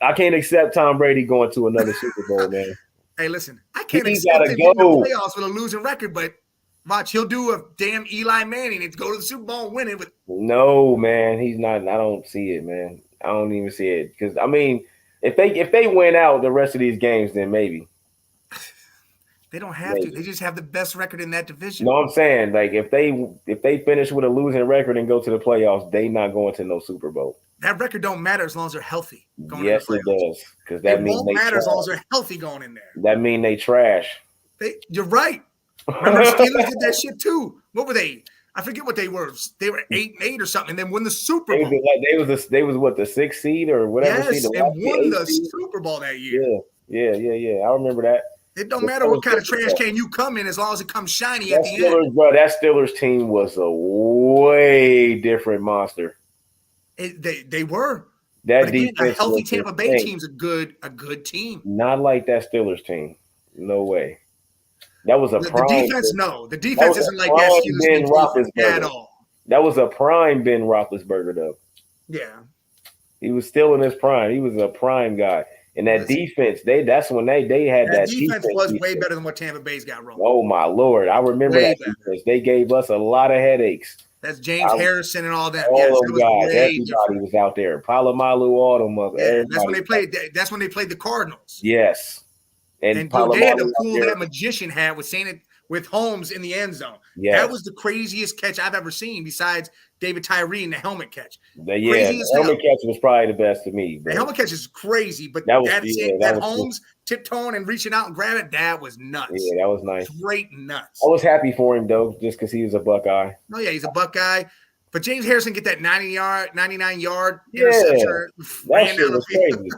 I can't accept Tom Brady going to another Super Bowl, man. Hey, listen, I can't accept him in the playoffs with a losing record, but watch, he'll do a damn Eli Manning and go to the Super Bowl and win it. No, man, he's not. I don't see it, man. I don't even see it. Because, I mean, if they win out the rest of these games, then maybe. They don't have to. They just have the best record in that division. No, I'm saying, like, if they finish with a losing record and go to the playoffs, they not going to no Super Bowl. That record don't matter as long as they're healthy. Yes, it does. Because that means won't matter as long as they're healthy going in there. That means they trash. You're right. Remember the Steelers did that shit too. What were they? I forget what they were. They were 8-8 or something, and then won the Super Bowl. They was what, the 6th seed or whatever seed. Yes, and won the Super Bowl that year. Yeah. I remember that. It don't matter what kind of trash can you come in, as long as it comes shiny at the end. Bro, that Steelers team was a way different monster. They were. That but again, a healthy Tampa Bay insane. team's a good team. Not like that Steelers team. No way. That was a prime. The defense, no. The defense isn't like that Steelers team at all. That was a prime Ben Roethlisberger, though. Yeah. He was still in his prime. He was a prime guy. And that defense, that's when they had that defense was way better than what Tampa Bay's got rolling. Oh, my Lord. I remember that defense. They gave us a lot of headaches. That's James Harrison and all that. All them guys. Everybody was out there. Palomalu, all them. Yeah, that's when they played. That's when they played the Cardinals. Yes. And they had to pull that magician hat with Holmes in the end zone. Yes. That was the craziest catch I've ever seen, besides David Tyree and the helmet catch. The helmet catch was probably the best to me. The helmet catch is crazy, but that Holmes tiptoeing and reaching out and grabbing it, that was nuts. Yeah, that was nice. Straight nuts. I was happy for him, though, just because he was a Buckeye. Oh, yeah, he's a Buckeye. But James Harrison get that 99-yard interception. That shit was crazy.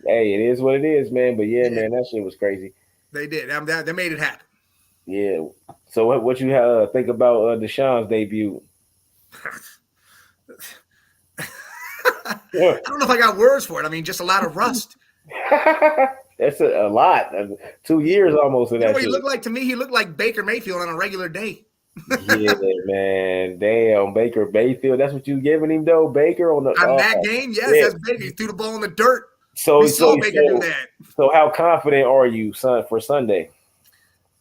Hey, it is what it is, man. But man, that shit was crazy. They did. They made it happen. Yeah. So what you think about Deshaun's debut? I don't know if I got words for it. I mean, just a lot of rust. That's a lot. 2 years almost of that. You know what he looked like to me? He looked like Baker Mayfield on a regular day. Yeah, man. Damn, Baker Mayfield. That's what you giving him, though? Baker on that game? Yes, that's Baker. He threw the ball in the dirt. So we saw Baker do that. So how confident are you, son, for Sunday?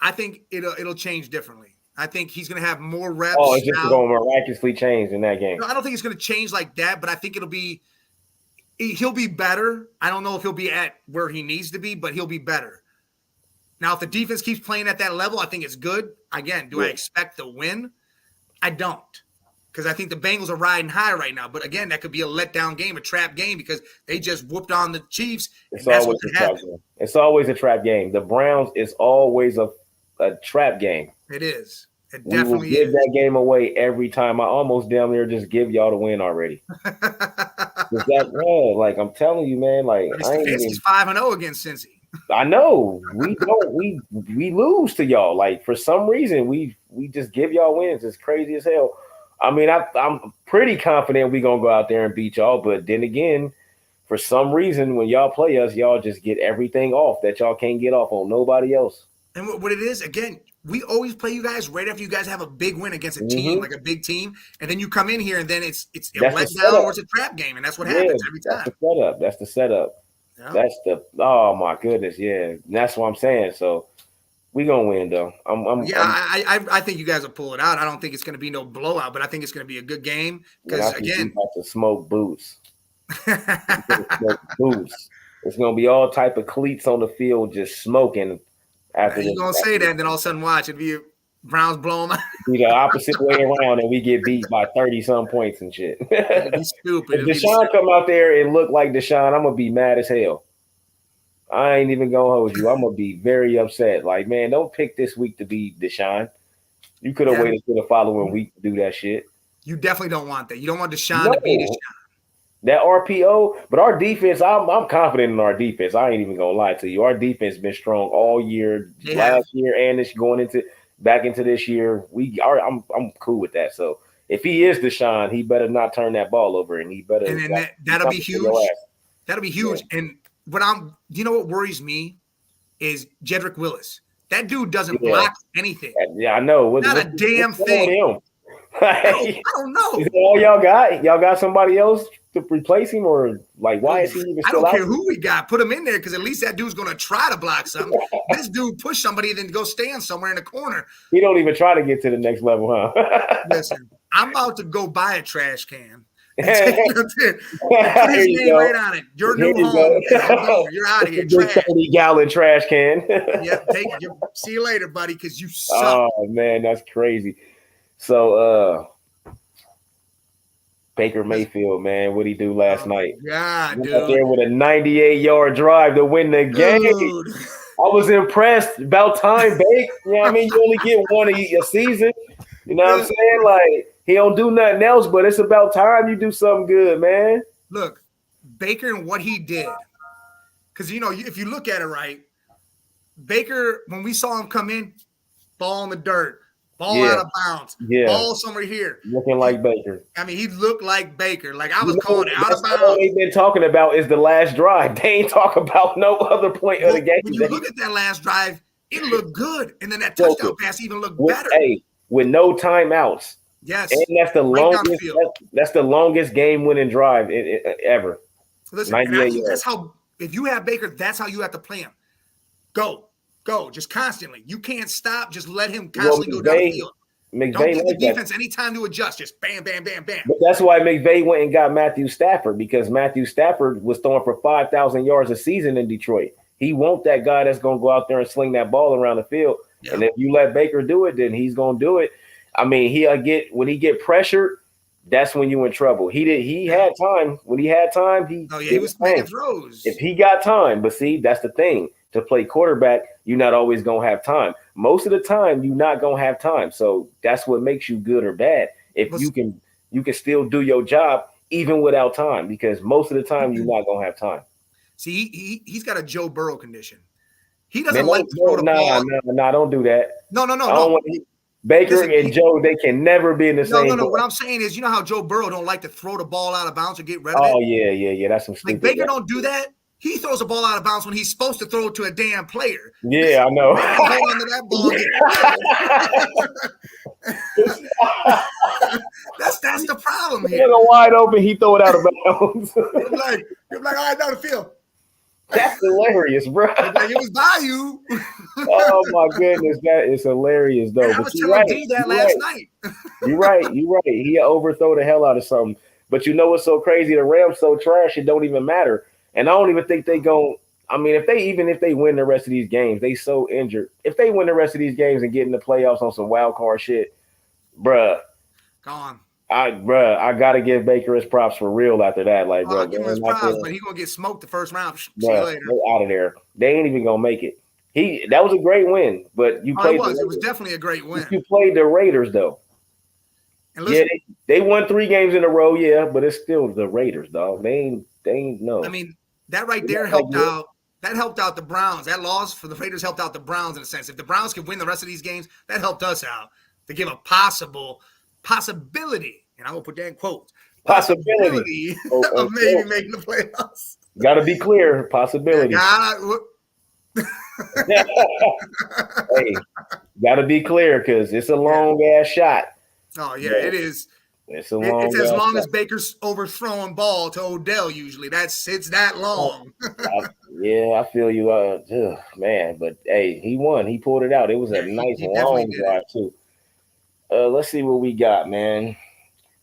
I think it'll change differently. I think he's going to have more reps. Oh, it's just going to miraculously change in that game. No, I don't think it's going to change like that, but I think he'll be better. I don't know if he'll be at where he needs to be, but he'll be better. Now, if the defense keeps playing at that level, I think it's good. Again, do I expect the win? I don't, because I think the Bengals are riding high right now. But again, that could be a letdown game, a trap game, because they just whooped on the Chiefs. That's what happened. It's always a trap game. The Browns is always a trap game. It is. It definitely give that game away every time. I almost damn near just give y'all the win already. Like I'm telling you, man. Like Stefanski's 5-0 against Cincy. I know we lose to y'all. Like for some reason we just give y'all wins. It's crazy as hell. I mean, I'm pretty confident we gonna go out there and beat y'all. But then again, for some reason when y'all play us, y'all just get everything off that y'all can't get off on nobody else. And what it is, again, we always play you guys right after you guys have a big win against a team, like a big team, and then you come in here and then it's a letdown or it's a trap game, and that's what happens every time. That's the setup. Yeah. Oh my goodness, yeah. That's what I'm saying. So we gonna win though. I think you guys will pull it out. I don't think it's gonna be no blowout, but I think it's gonna be a good game because again, about to smoke boots. It's gonna be all type of cleats on the field just smoking. After you're gonna say that, and then all of a sudden watch it be Browns blow them out. Be the opposite way around, and we get beat by 30-some points and shit. It'd be stupid. If Deshaun come out there and look like Deshaun, I'm gonna be mad as hell. I ain't even gonna hold you. I'm gonna be very upset. Like, man, don't pick this week to be Deshaun. You could have waited till the following week to do that shit. You definitely don't want that. You don't want Deshaun to be Deshaun. That RPO, but our defense, I'm confident in our defense. I ain't even gonna lie to you. Our defense been strong all year, last year, and this going back into this year. I'm cool with that. So if he is Deshaun, he better not turn that ball over, and he better. And then that'll be huge. That'll be huge. Yeah. And what worries me is Jedrick Willis. That dude doesn't block anything. Yeah, I know. Not a damn thing. I don't know. Is that all y'all got? Y'all got somebody else to replace him, or like why is he even still out? I don't care who we got. Put him in there because at least that dude's going to try to block something. This dude push somebody and then go stand somewhere in the corner. He don't even try to get to the next level, huh? Listen, I'm about to go buy a trash can. Put his name right on it. Your new home. You're out of here. 30-gallon trash can. Yep. See you later, buddy, because you suck. Oh, man, that's crazy. So, Baker Mayfield, man, what'd he do last night? Yeah, dude. Out there with a 98-yard drive to win the game. was impressed. About time, Bake. You know what I mean? You only get one a season. You know what I'm saying? Like, he don't do nothing else, but it's about time you do something good, man. Look, Baker and what he did. Because, if you look at it right, Baker, when we saw him come in, ball in the dirt, ball out of bounds, ball somewhere here. Looking like Baker. I mean, he looked like Baker. Like, I was calling it out of bounds. All they've been talking about is the last drive. They ain't talking about no other point of the game. When you look at that last drive, it looked good. And then that touchdown pass even looked better. Hey, with no timeouts. Yes. And that's the longest. That's the longest game-winning drive ever. Listen, that's how. If you have Baker, that's how you have to play him. Go, just constantly. You can't stop. Just let him constantly go down the field. Don't give the defense any time to adjust. Just bam, bam, bam, bam. But that's why McVay went and got Matthew Stafford, because Matthew Stafford was throwing for 5,000 yards a season in Detroit. He wants that guy that's going to go out there and sling that ball around the field. Yeah. And if you let Baker do it, then he's going to do it. I mean, when he get pressured, that's when you're in trouble. He had time. When he had time, he was making throws. If he got time, but see, that's the thing. To play quarterback, you're not always going to have time. Most of the time, you're not going to have time. So that's what makes you good or bad. If you can still do your job even without time, because most of the time you're not going to have time. See, he's got a Joe Burrow condition. He doesn't like to throw the ball. No, don't do that. No. Baker and Joe, they can never be in the same. No. What I'm saying is, you know how Joe Burrow don't like to throw the ball out of bounds or get red of it? Oh, yeah. That's some stupid. Like, Baker don't do that. He throws the ball out of bounds when he's supposed to throw it to a damn player. Yeah, I know. Hold on to that ball and get that's the problem here. Wide open, he throw it out of bounds. You're like, all right, down the field. That's hilarious, bro. Like, it was by you. Oh my goodness, that is hilarious, though. I was telling D that last night. You're right. He overthrow the hell out of something. But you know what's so crazy? The Rams so trash, it don't even matter. And I don't even think they go. I mean, if they win the rest of these games, they so injured. If they win the rest of these games and get in the playoffs on some wild card shit, bruh. Gone. I gotta give Baker his props for real after that. Like, bro, give him his props, but he's gonna get smoked the first round. See you later. They're out of there. They ain't even gonna make it. That was a great win, but you played. It was definitely a great win. You played the Raiders though. And listen, they won 3 games in a row, but it's still the Raiders, dog. They ain't no. I mean, that right there helped out. That helped out the Browns. That loss for the Raiders helped out the Browns in a sense. If the Browns could win the rest of these games, that helped us out to give a possibility, and I will put that in quotes, possibility of maybe making the playoffs. Got to be clear, possibility. Hey, got to be clear because it's a long ass shot. Oh yeah, it is. It's a long. It's as long as Baker's overthrowing ball to Odell. Usually, it's that long. I feel you, man. But hey, he won. He pulled it out. It was a nice long drive too. Let's see what we got, man.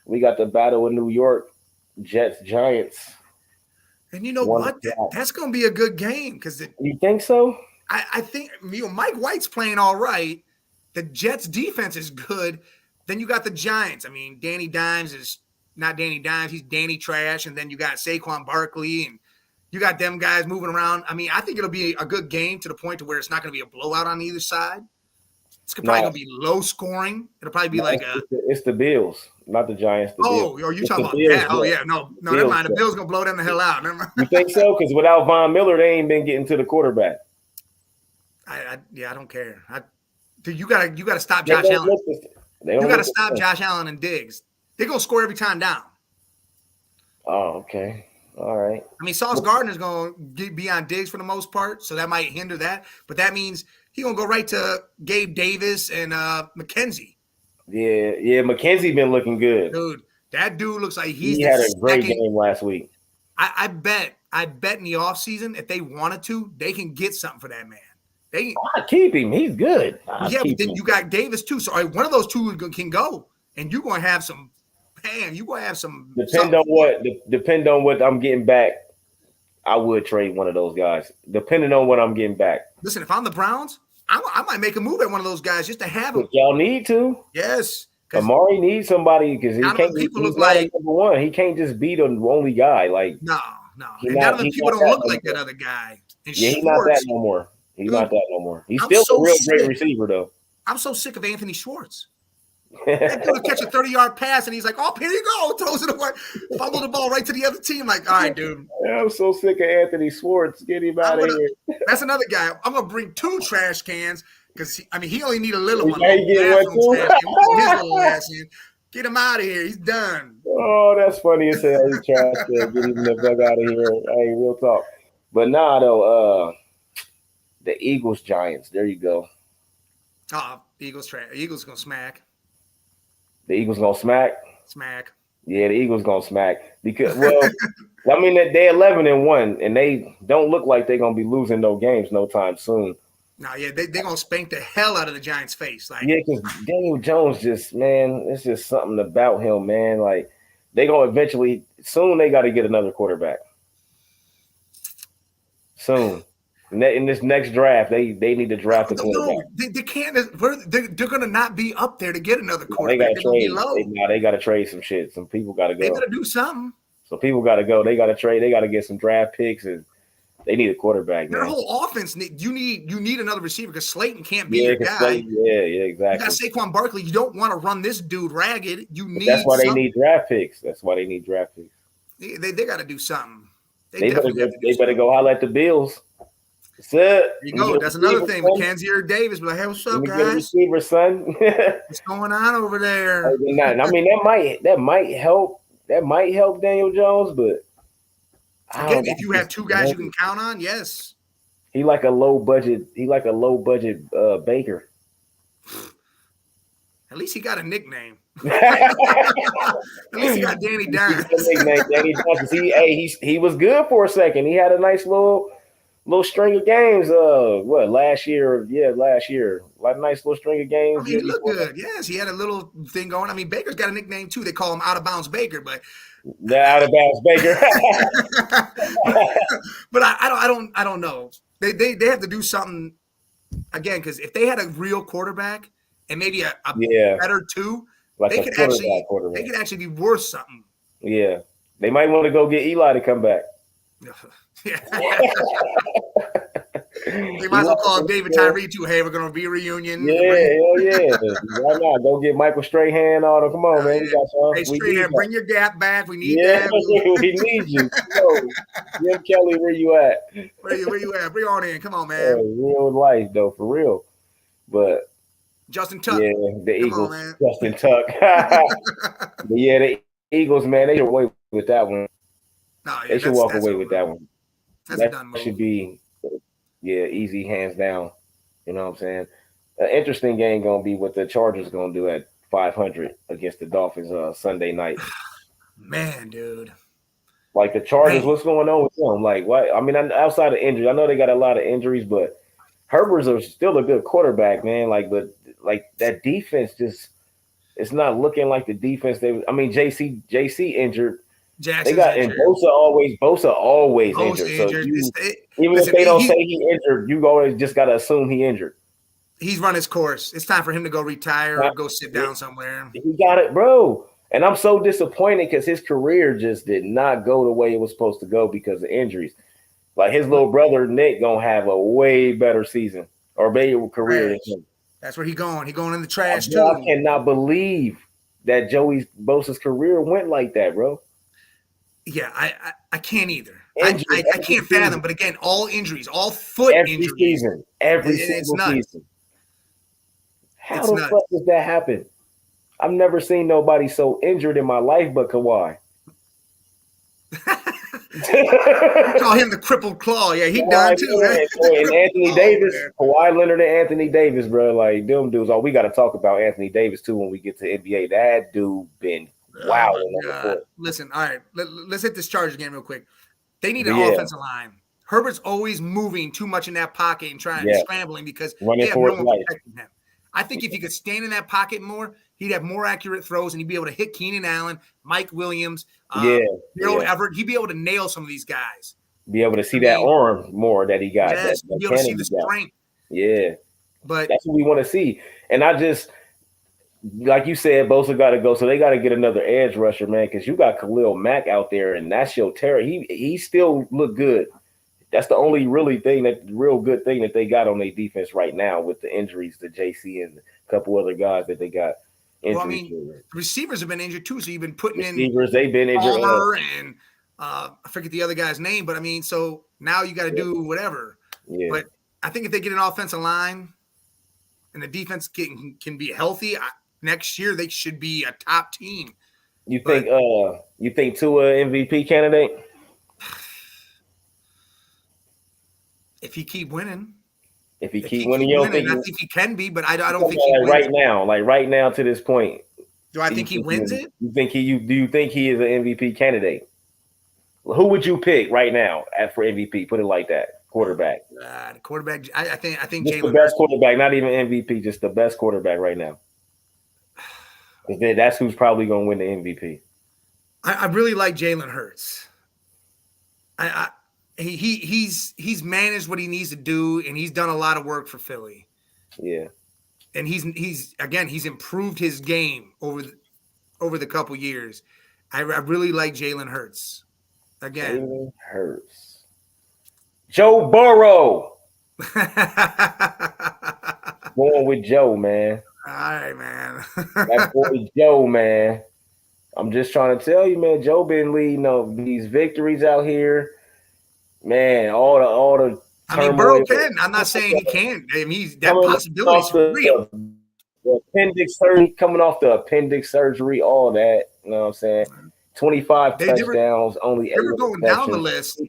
We got the Battle of New York, Jets Giants. And you know what? That's going to be a good game because you think so? I think Mike White's playing all right. The Jets defense is good. Then you got the Giants. I mean, Danny Dimes is not Danny Dimes. He's Danny Trash. And then you got Saquon Barkley and you got them guys moving around. I mean, I think it'll be a good game to the point to where it's not going to be a blowout on either side. It's probably going to be low scoring. It'll probably be it's the Bills, not the Giants. Bills. Are you talking about that? Oh, yeah. No, never mind. The Bills going to blow them the hell out. Never mind. You think so? Because without Von Miller, they ain't been getting to the quarterback. I don't care. Dude, you gotta stop Josh Allen. You got to stop Josh Allen and Diggs. They're going to score every time down. Oh, okay. All right. I mean, Sauce Gardner's going to be on Diggs for the most part, so that might hinder that. But that means he's going to go right to Gabe Davis and McKenzie. Yeah. McKenzie been looking good. Dude, that dude looks like he had a great game last week. I bet in the offseason, if they wanted to, they can get something for that man. I keep him. He's good. But then you got Davis too. So one of those two can go, and you're going to have some. Man, you're going to have some. Depend on what I'm getting back. I would trade one of those guys, depending on what I'm getting back. Listen, if I'm the Browns, I might make a move at one of those guys just to have him. Y'all need to. Yes. Amari needs somebody because he can't. People look like number one. He can't just be the only guy. Like no. And none of the people don't look like that other guy. And he's not that no more. He's not that no more. He's I'm still so a real great sick. receiver, though. I'm so sick of Anthony Schwartz. That dude will catch a 30-yard pass, and he's like, "Oh, here you go!" Throws it away, fumble the ball right to the other team. Like, all right, dude. I'm so sick of Anthony Schwartz. Get him out of here. That's another guy. I'm gonna bring 2 trash cans because he only need a little one. He get one too. Trash can. Throw his little ass in. Get him out of here. He's done. Oh, that's funny as hell. He trash can. Get him the fuck out of here. Hey, real talk. But nah, though. The Eagles Giants. There you go. Oh, Eagles gonna smack. The Eagles gonna smack. Smack. Yeah, the Eagles gonna smack because I mean they're 11-1 and they don't look like they're gonna be losing no games no time soon. No, yeah, they're gonna spank the hell out of the Giants' face. Like, yeah, because Daniel Jones it's just something about him, man. Like they gonna eventually soon they got to get another quarterback. Soon. In this next draft, they need to draft a quarterback. No, they can't. They're going to not be up there to get another quarterback. They got to trade. They got to trade some shit. Some people got to go. They got to do something. So people got to go. They got to trade. They got to get some draft picks, and they need a quarterback. Their whole offense. You need another receiver because Slayton can't be your guy. Yeah, exactly. You got Saquon Barkley. You don't want to run this dude ragged. That's why they need draft picks. They got to do something. They better go holler at the Bills. That's it. There you go. That's another thing. Mackenzie or Davis, be like, "Hey, what's up, guys? Receiver, son. What's going on over there?" I mean, that might help. That might help Daniel Jones, but again, if you have 2 guys you can count on, yes. He like a low budget. Baker. At least he got a nickname. At least he got Danny Dimes. Danny Dimes. He was good for a second. He had a nice little string of games. Last year? Yeah, last year. Like a nice little string of games. I mean, he looked good. Yes, he had a little thing going. I mean, Baker's got a nickname too. They call him Out of Bounds Baker, but the Out of Bounds Baker. But I don't know. They have to do something again because if they had a real quarterback and maybe a better 2, like they could actually be worth something. Yeah, they might want to go get Eli to come back. Yeah. They might as well call David Tyree too. Hey, we're gonna be a reunion. Yeah, hell yeah. Why not? Go get Michael Strahan. Come on, man. We got y'all. Hey, Strahan, bring your gap back. We need that. We need you. Jim Kelly, where you at? Where you at? Bring on in. Come on, man. Real life though, for real. But Justin Tuck. Yeah, the Eagles. Justin Tuck. But yeah, the Eagles, man, they should away with that one. No, yeah, they should walk away with that one. That's a done move. Should be, easy, hands down. You know what I'm saying? An interesting game going to be what the Chargers going to do at 500 against the Dolphins Sunday night. Man, dude. Like the Chargers, what's going on with them? Like, what? I mean, outside of injuries, I know they got a lot of injuries, but Herbert's are still a good quarterback, man. But that defense it's not looking like the defense JC injured. Jackson's they got injured. And Bosa always injured. So even if they don't say he injured, you always just gotta assume he injured. He's run his course. It's time for him to go retire or go sit down somewhere. He got it, bro. And I'm so disappointed because his career just did not go the way it was supposed to go because of injuries. Like his little brother Nick gonna have a way better season or better career than him. That's where he going. He going in the trash too. I cannot believe that Joey Bosa's career went like that, bro. Yeah, I can't either. I can't fathom. But again, all injuries, all foot injuries. Every single season. How the fuck does that happen? I've never seen nobody so injured in my life but Kawhi. Call him the crippled claw. Yeah, he done too. And Anthony Davis, Kawhi Leonard and Anthony Davis, bro. Like them dudes. We got to talk about Anthony Davis too when we get to NBA. That dude been wowing on the court. Listen, all right, let's hit this Chargers game real quick. They need an offensive line. Herbert's always moving too much in that pocket and scrambling because they have no one protecting him. I think if he could stand in that pocket more, he'd have more accurate throws and he'd be able to hit Keenan Allen, Mike Williams, Everett. He'd be able to nail some of these guys. Be able to see that arm more that he got. Yes, be able to see the strength. Yeah. But that's what we want to see. And I just, like you said, Bosa got to go. So they got to get another edge rusher, man, because you got Khalil Mack out there and that's your terror. He still look good. That's the only real good thing that they got on their defense right now with the injuries to JC and a couple other guys that they got injuries. Well, I mean, receivers have been injured too, so you've been putting receivers, they've been injured. Palmer and I forget the other guy's name, but I mean, so now you got to do whatever. Yeah. But I think if they get an offensive line and the defense can be healthy next year, they should be a top team. You think Tua MVP candidate? If he keep winning. If he keep winning, you don't think I think he can be, but I don't think he wins right now to this point. Do I think he wins it? Do you think he is an MVP candidate? Who would you pick right now for MVP? Put it like that. Quarterback. The quarterback. I think just the best quarterback, not even MVP, just the best quarterback right now. That's who's probably going to win the MVP. I really like Jalen Hurts. He's managed what he needs to do, and he's done a lot of work for Philly. Yeah, and he's improved his game over the couple years. I really like Jalen Hurts. Again, Jalen Hurts. Joe Burrow. Going with Joe, man. All right, man. That boy Joe, man. I'm just trying to tell you, man. Joe been leading these victories out here. Man, all the. I mean, Burrow can. I'm not saying he can't. I mean, that possibility is real. The appendix surgery, coming off the appendix surgery, all that. You know what I'm saying? 25 touchdowns, only 8 They were going down the list.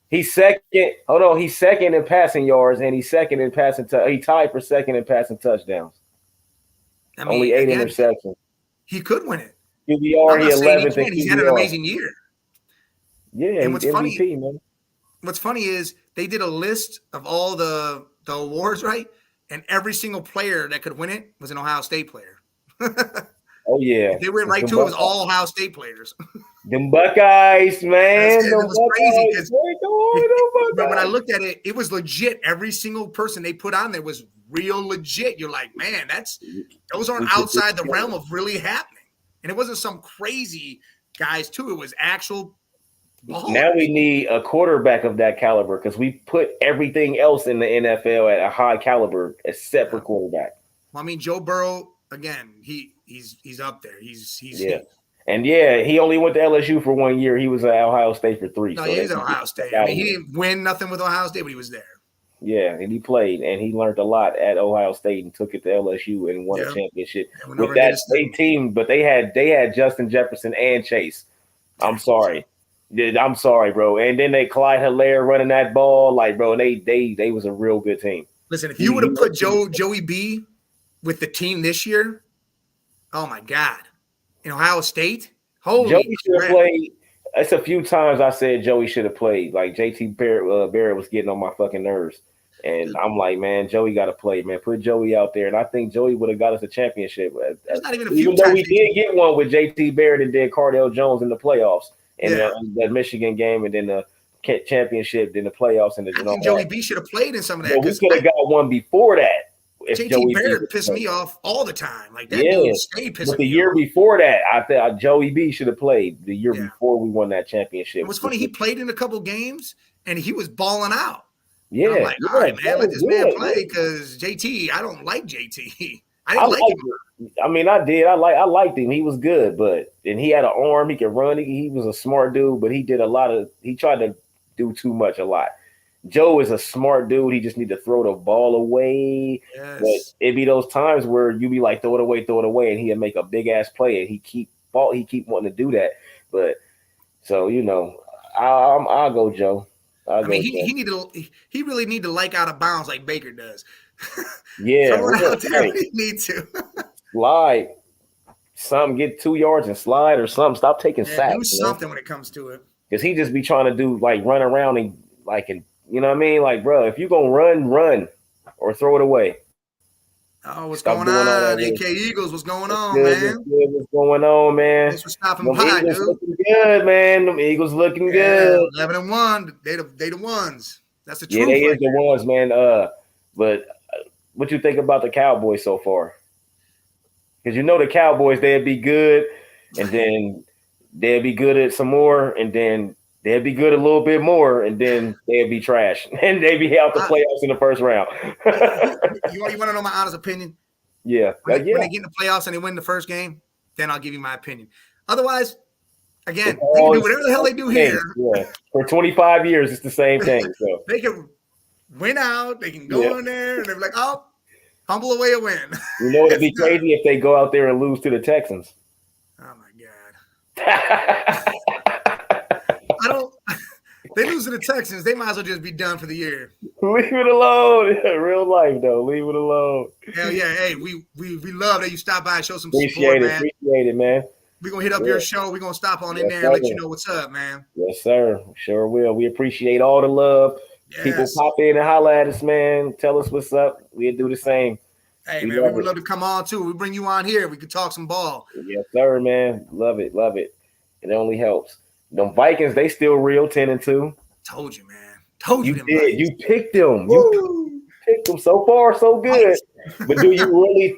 He's second. Hold on, he's second in passing yards, and he's second in passing. He tied for second in passing touchdowns. I mean, only 8 interceptions. He could win it. QBR, he 11th. He's had an amazing year. Yeah, and what's MVP, funny, man. What's funny is they did a list of all the awards, right? And every single player that could win it was an Ohio State player. Oh, yeah. If they went right to it, was all Ohio State players. Them Buckeyes, man. It was crazy because when I looked at it, it was legit. Every single person they put on there was real legit. You're like, man, those aren't outside the realm of really happening. And it wasn't some crazy guys, too. It was actual ball. Now we need a quarterback of that caliber because we put everything else in the NFL at a high caliber except for quarterback. Well, I mean, Joe Burrow, again, he's up there. He's And he only went to LSU for 1 year. He was at Ohio State for 3. No, he's at Ohio State. I mean, he didn't win nothing with Ohio State, but he was there. Yeah, and he played, and he learned a lot at Ohio State and took it to LSU and won a championship with that state team. But they had Justin Jefferson and Chase. I'm sorry, bro. And then they Clyde Hilaire running that ball, like, bro. They was a real good team. Listen, if you would have put Joey B with the team this year, oh my God, in Ohio State, Joey should have played. It's a few times I said Joey should have played. Like JT Barrett was getting on my fucking nerves. And I'm like, man, Joey got to play, man. Put Joey out there. And I think Joey would have got us a championship. There's not even a few Even though we did get one with JT Barrett and then Cardale Jones in the playoffs. And that Michigan game and then the championship, then the playoffs. And I think Joey B should have played in some of that. Well, we could have got one before that. JT Barrett pissed me off all the time. Like that dude stayed pissing me off. The year before that, I thought Joey B should have played the year before we won that championship. It was funny. He played in a couple games and he was balling out. Yeah. I'm like, all right, man, let this man play because JT, I don't like JT. I didn't like him. I mean, I did. I liked him. He was good, and he had an arm. He could run. He was a smart dude, but he tried to do too much a lot. Joe is a smart dude. He just need to throw the ball away. Yes. But it'd be those times where you be like, throw it away, and he'd make a big ass play, and he keep wanting to do that. But so I'll go Joe. He really need to like out of bounds like Baker does. Yeah, out there, he need to slide. Some get 2 yards and slide or something. Stop taking sacks. Do something when it comes to it. Because he just be trying to do like run around and you know what I mean? Like, bro, if you gonna run or throw it away. Oh, what's going on? AK Eagles, what's going on, man? What's going on, man? Thanks for stopping by, dude. Looking good, man. Them Eagles looking good. 11-1. They the ones. That's the truth. Yeah, they is the ones, man. But what you think about the Cowboys so far? Because the Cowboys, they'd be good, and then they'd be good at some more, and then they'd be good a little bit more, and then they'd be trash, and they'd be out the playoffs in the first round. You want to know my honest opinion? Yeah. When they get in the playoffs and they win the first game, then I'll give you my opinion. Otherwise, again, they can do whatever the hell they do here. Yeah. For 25 years, it's the same thing. So they can win out. They can go in there, and they're like, oh, fumble away a win. You know, it'd be crazy if they go out there and lose to the Texans. Oh, my God. I don't – they lose to the Texans. They might as well just be done for the year. Leave it alone. Real life, though. Leave it alone. Hell yeah. Hey, we love that you stop by and show some support, man. Appreciate it, man. We're going to hit up your show. We're going to stop on in there and let you know what's up, man. Yes, sir. Sure will. We appreciate all the love. Yes. People pop in and holler at us, man. Tell us what's up. We'll do the same. Hey, man, we would love to come on, too. We bring you on here. We could talk some ball. Yes, sir, man. Love it. Love it. It only helps. Them Vikings, they still real 10-2. Told you, man. Told you. You did. Vikings. You picked them. You picked them. So far, so good. But do you really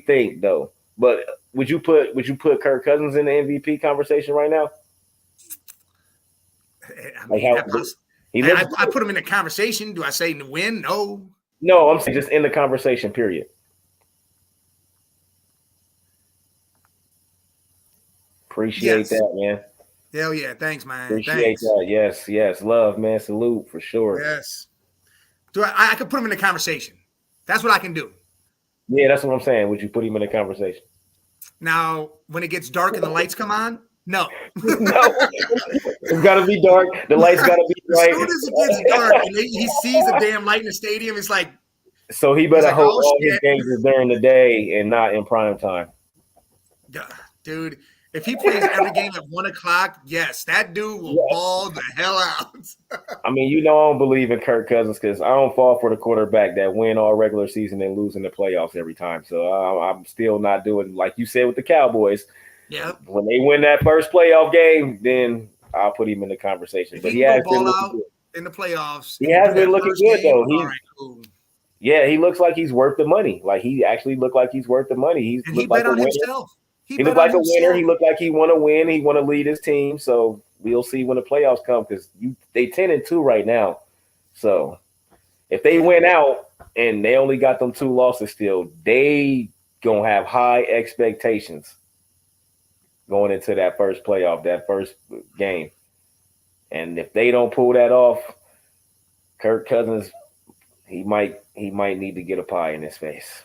think, though? But would you put Kirk Cousins in the MVP conversation right now? I mean, I put him in the conversation. Do I say to win? No. No, I'm saying just in the conversation, period. Appreciate that, man. Hell yeah. Thanks, man. Appreciate that. Yes. Love, man. Salute for sure. Yes. I could put him in the conversation. That's what I can do. Yeah, that's what I'm saying. Would you put him in the conversation? Now, when it gets dark and the lights come on, no. No. It's got to be dark. The lights got to be bright. As soon as it gets dark and he sees a damn light in the stadium, it's like. So he better hope all his games is during the day and not in prime time. Dude, if he plays every game at 1 o'clock, yes, that dude will ball the hell out. I mean, I don't believe in Kirk Cousins because I don't fall for the quarterback that win all regular season and lose in the playoffs every time. So I'm still not doing like you said with the Cowboys. Yeah. When they win that first playoff game, then I'll put him in the conversation. If but he has been out in the playoffs. He has been looking good though. Cool. Yeah, he looks like he's worth the money. Like he actually looked like he's worth the money. He bet on himself. He looked like a winner. He looked like he want to win. He want to lead his team. So we'll see when the playoffs come because they 10-2 right now. So if they win out and they only got them 2 losses still, they gonna have high expectations going into that first playoff, that first game. And if they don't pull that off, Kirk Cousins, he might need to get a pie in his face.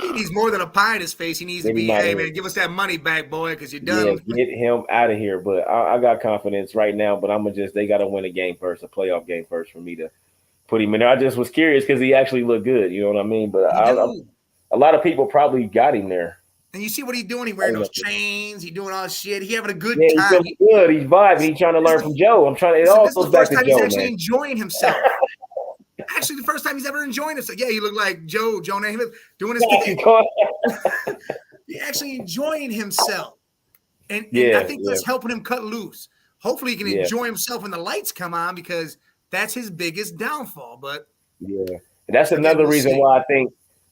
He needs more than a pie in his face. He needs to be, hey, man, give us that money back, boy, because you're done. Yeah, get him out of here. But I got confidence right now, but they got to win a game first, a playoff game first for me to put him in there. I just was curious because he actually looked good. You know what I mean? But a lot of people probably got him there. And you see what he's doing? He's wearing those chains. He's doing all this shit. He's having a good time. He's good. He's vibing. He's trying to learn from Joe. It all goes back to Joe, he's actually enjoying himself. Actually, the first time he's ever enjoying himself. Yeah, he looked like Joe Namath doing his thing. He's actually enjoying himself. And I think that's helping him cut loose. Hopefully he can enjoy himself when the lights come on because that's his biggest downfall. But that's another reason why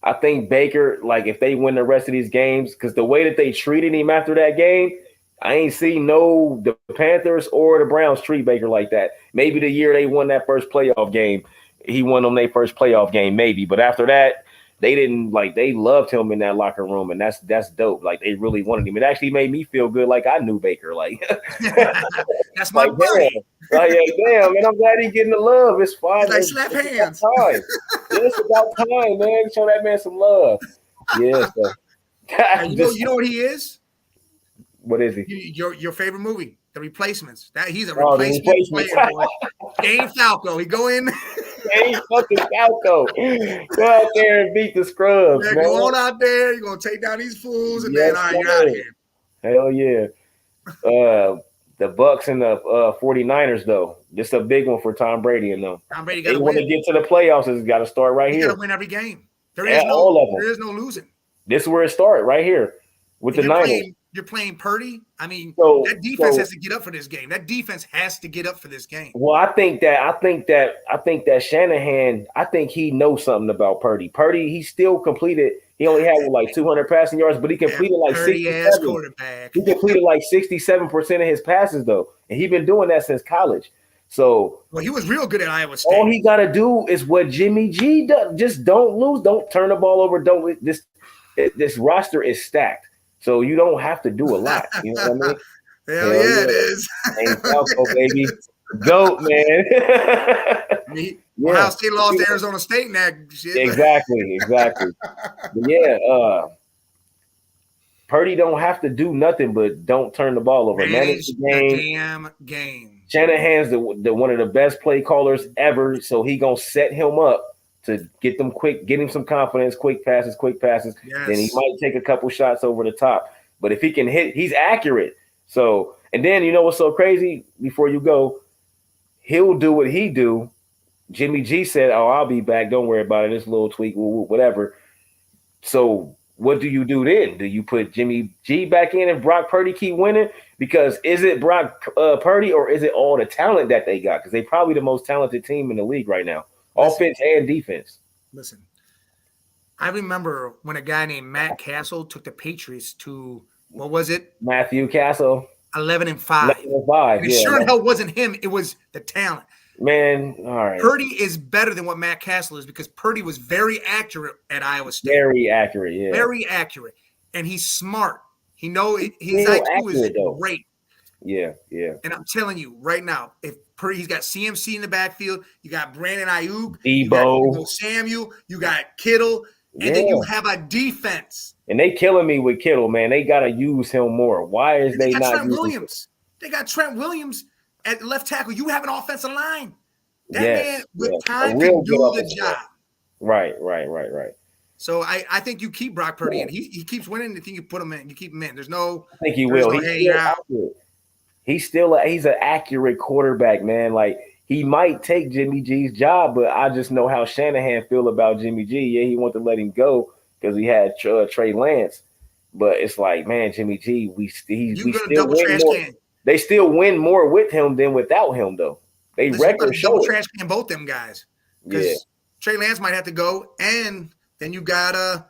I think Baker, like if they win the rest of these games, because the way that they treated him after that game, I ain't seen the Panthers or the Browns treat Baker like that. Maybe the year they won that first playoff game, he won them their first playoff game, maybe. But after that, they didn't they loved him in that locker room, and that's dope. Like they really wanted him. It actually made me feel good, like I knew Baker. Like that's my buddy. Like, damn, man, I'm glad he's getting the love. It's fine. Like slap hands. It's about time, man. Show that man some love. Yeah. So. You know what he is? What is he? Your favorite movie, The Replacements. He's a replacement player, boy. Dane Falco. He go in. Dane fucking Falco. Go out there and beat the scrubs, man. Go on out there. You're going to take down these fools, and then, all right, you're out of here. Hell yeah. The Bucks and the 49ers, though. This is a big one for Tom Brady and them. Tom Brady got to win. They want to get to the playoffs. It's got to start right here. He got to win every game. There is no losing. This is where it starts, right here with the Niners. You're playing Purdy. I mean, that defense has to get up for this game. That defense has to get up for this game. Well, I think that Shanahan, I think he knows something about Purdy. Purdy, he still completed He only had like 200 passing yards, but he completed like 30-ass 67. quarterback. He completed like 67% of his passes though, and he's been doing that since college. So, well, he was real good at Iowa State. All he got to do is what Jimmy G does. Just don't lose. Don't turn the ball over. Don't this roster is stacked, so you don't have to do a lot. You know what I mean? Hell yeah, it is. Ain't Falco, baby. GOAT, man. Ohio State lost to Arizona State in that shit. Exactly. But yeah, Purdy don't have to do nothing, but don't turn the ball over. Manage the damn game. Shanahan's the one of the best play callers ever, so he gonna set him up to get him some confidence, quick passes. Yes. Then he might take a couple shots over the top. But if he can hit, he's accurate. So, and then you know what's so crazy? Before you go, he'll do what he do. Jimmy G said, "Oh, I'll be back. Don't worry about it. This little tweak, whatever." So, what do you do then? Do you put Jimmy G back in and Brock Purdy keep winning? Because is it Brock Purdy or is it all the talent that they got? Because they're probably the most talented team in the league right now, offense and defense. Listen, I remember when a guy named Matt Castle took the Patriots to, what was it? Matthew Castle. 11-5. 11-5. And sure hell wasn't him. It was the talent. Man, all right. Purdy is better than what Matt Castle is because Purdy was very accurate at Iowa State. Very accurate, yeah. Very accurate. And he's smart. He knows his IQ is great. Yeah. And I'm telling you right now, if Purdy, he's got CMC in the backfield, you got Brandon Ayuk, Debo, you got Samuel, you got Kittle, and then you have a defense. And they killing me with Kittle, man. They got to use him more. Why is they not Trent Williams? They got Trent Williams at left tackle. You have an offensive line. That man with time can do the job. Right. So I think you keep Brock Purdy in. He keeps winning. I think you put him in. You keep him in. There's no. I think he will. He's an accurate quarterback, man. Like he might take Jimmy G's job, but I just know how Shanahan feel about Jimmy G. Yeah, he wanted to let him go because he had Trey Lance, but it's like, man, Jimmy G, we still win more. They still win more with him than without him, though. They record show double trash can both them guys. Because Trey Lance might have to go, and then you got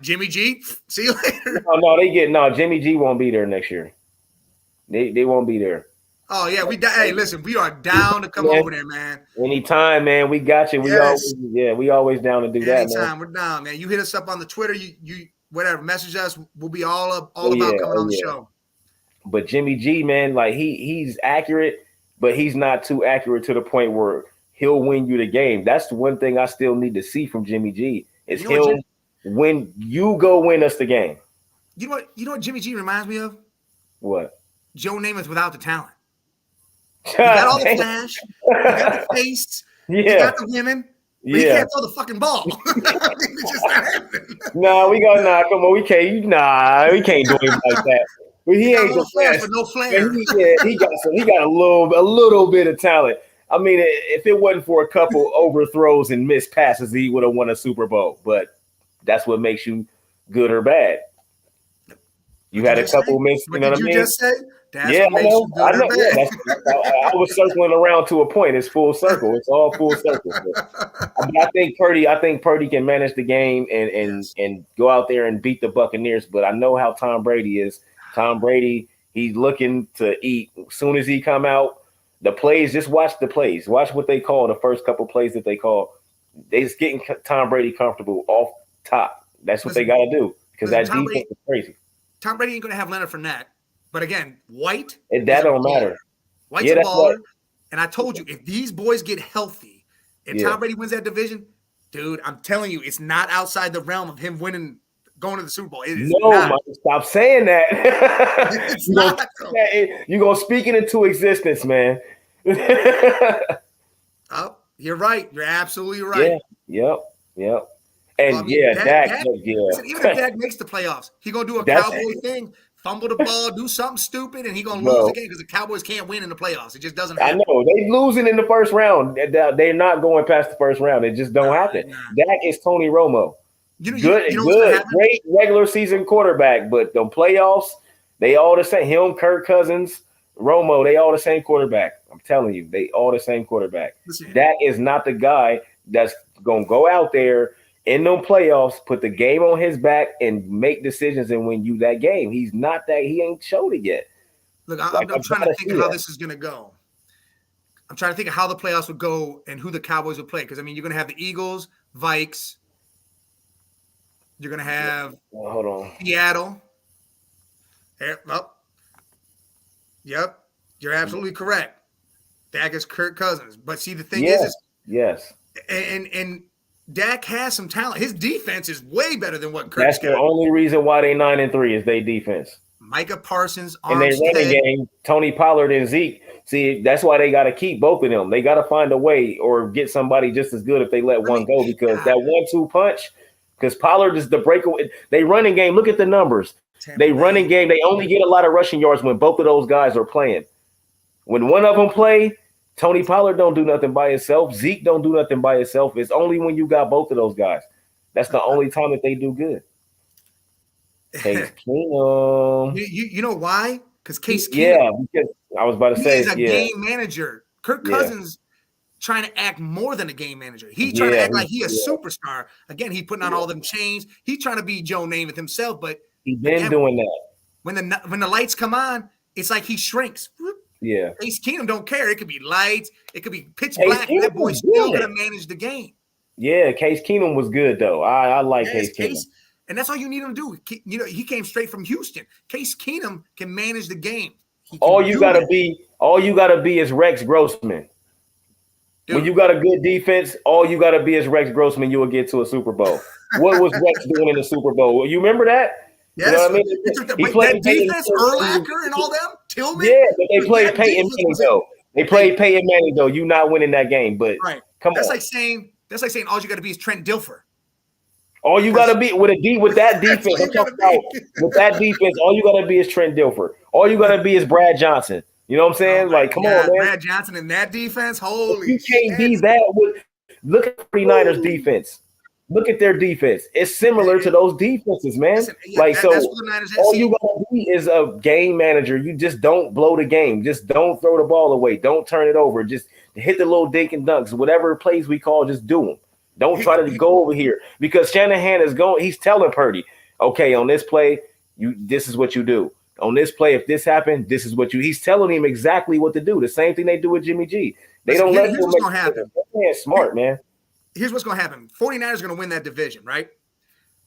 Jimmy G. See you later. Jimmy G won't be there next year. They won't be there. Oh yeah, hey, listen, we are down to come over there, man. Anytime, man. We got you. We always down to do that. Anytime, we're down, man. You hit us up on the Twitter, you whatever, message us. We'll be all about coming on the show. But Jimmy G, man, like he's accurate, but he's not too accurate to the point where he'll win you the game. That's the one thing I still need to see from Jimmy G is he'll when you go win us the game. You know what Jimmy G reminds me of? What? Joe Namath without the talent. You got all the flash, you got the face, you got the women, but you can't throw the fucking ball. It's just not happening. Come on, we can't do him like that. But he ain't the flash, but no flair. He got a little bit of talent. I mean, if it wasn't for a couple overthrows and missed passes, he would have won a Super Bowl. But that's what makes you good or bad. You had a couple missed. You know what I mean? Just say? That's what makes you good or bad. I was circling around to a point. It's full circle. It's all full circle. I think Purdy can manage the game and go out there and beat the Buccaneers. But I know how Tom Brady is. Tom Brady, he's looking to eat. As soon as he come out, the plays, just watch the plays. Watch what they call the first couple plays that they call. They just getting Tom Brady comfortable off top. That's what they got to do because that defense is crazy. Tom Brady ain't going to have Leonard Fournette. But again, White. That don't matter. White's a baller. And I told you, if these boys get healthy and Tom Brady wins that division, dude, I'm telling you, it's not outside the realm of him winning, going to the Super Bowl. It is not. Mike, stop saying that. It's not. You're going to speak it into existence, man. Oh, you're right. You're absolutely right. Yep. And Dak. Listen, even if Dak makes the playoffs, he's going to do a Cowboy thing. Fumble the ball, do something stupid, and he's going to lose the game because the Cowboys can't win in the playoffs. It just doesn't happen. I know. They losing in the first round. They're not going past the first round. It just don't happen. Dak is Tony Romo. Great regular season quarterback, but the playoffs, they all the same. Him, Kirk Cousins, Romo, they all the same quarterback. I'm telling you, they all the same quarterback. Listen, Dak is not the guy that's going to go out there in them playoffs, put the game on his back and make decisions and win you that game. He's not that. He ain't showed it yet. Look, I'm trying to think of how this is going to go. I'm trying to think of how the playoffs would go and who the Cowboys would play. Because, I mean, you're going to have the Eagles, Vikes. You're going to have Seattle. Yep. You're absolutely correct. Dak is Kirk Cousins. But see, the thing is yes. And Dak has some talent. His defense is way better than what Kirk's That's the only reason why they 9-3 is they defense. Micah Parsons, and they running game, Tony Pollard and Zeke. See, that's why they got to keep both of them. They got to find a way or get somebody just as good if they let one go, because that 1-2 punch, because Pollard is the breakaway. They running game, look at the numbers. They running game, they only get a lot of rushing yards when both of those guys are playing. When one of them play, Tony Pollard don't do nothing by himself. Zeke don't do nothing by himself. It's only when you got both of those guys. That's the only time that they do good. Case Keenum. You know why? Because Case Keenum. Yeah, because I was about to say he's a game manager. Kirk Cousins trying to act more than a game manager. He's trying to act like he a superstar. Again, he putting on all them chains. He's trying to be Joe Namath himself, but he's been doing that. When the lights come on, it's like he shrinks. Yeah. Case Keenum don't care. It could be lights. It could be pitch black. That boy's still going to manage the game. Yeah, Case Keenum was good, though. I like Case Keenum. And that's all you need him to do. You know, he came straight from Houston. Case Keenum can manage the game. All you gotta be is Rex Grossman. Dude. When you got a good defense, all you gotta be is Rex Grossman. You will get to a Super Bowl. What was Rex doing in the Super Bowl? You remember that? Yes. You know what I mean? He played that defense, Urlacher and all them, Tillman. Yeah, but they played Peyton Manning though. They played Peyton Manning though. You not winning that game, but come on. That's like saying all you got to be is Trent Dilfer. All you gotta be with that defense. I'm talking about with that defense. All you gotta be is Trent Dilfer. All you gotta be is Brad Johnson. You know what I'm saying? Like, come on, man. Brad Johnson in that defense. Holy, you can't be that. Look at 49ers defense. Look at their defense. It's similar to those defenses, man. Listen, all you gotta be is a game manager. You just don't blow the game. Just don't throw the ball away. Don't turn it over. Just hit the little dink and dunks. Whatever plays we call, just do them. Don't try to go over here, because Shanahan is going. He's telling Purdy, okay, on this play, this is what you do. On this play, if this happened, this is what you. He's telling him exactly what to do. The same thing they do with Jimmy G. They don't let him. Here's what's going to happen. Man, smart man. Here's what's going to happen. 49ers are going to win that division, right?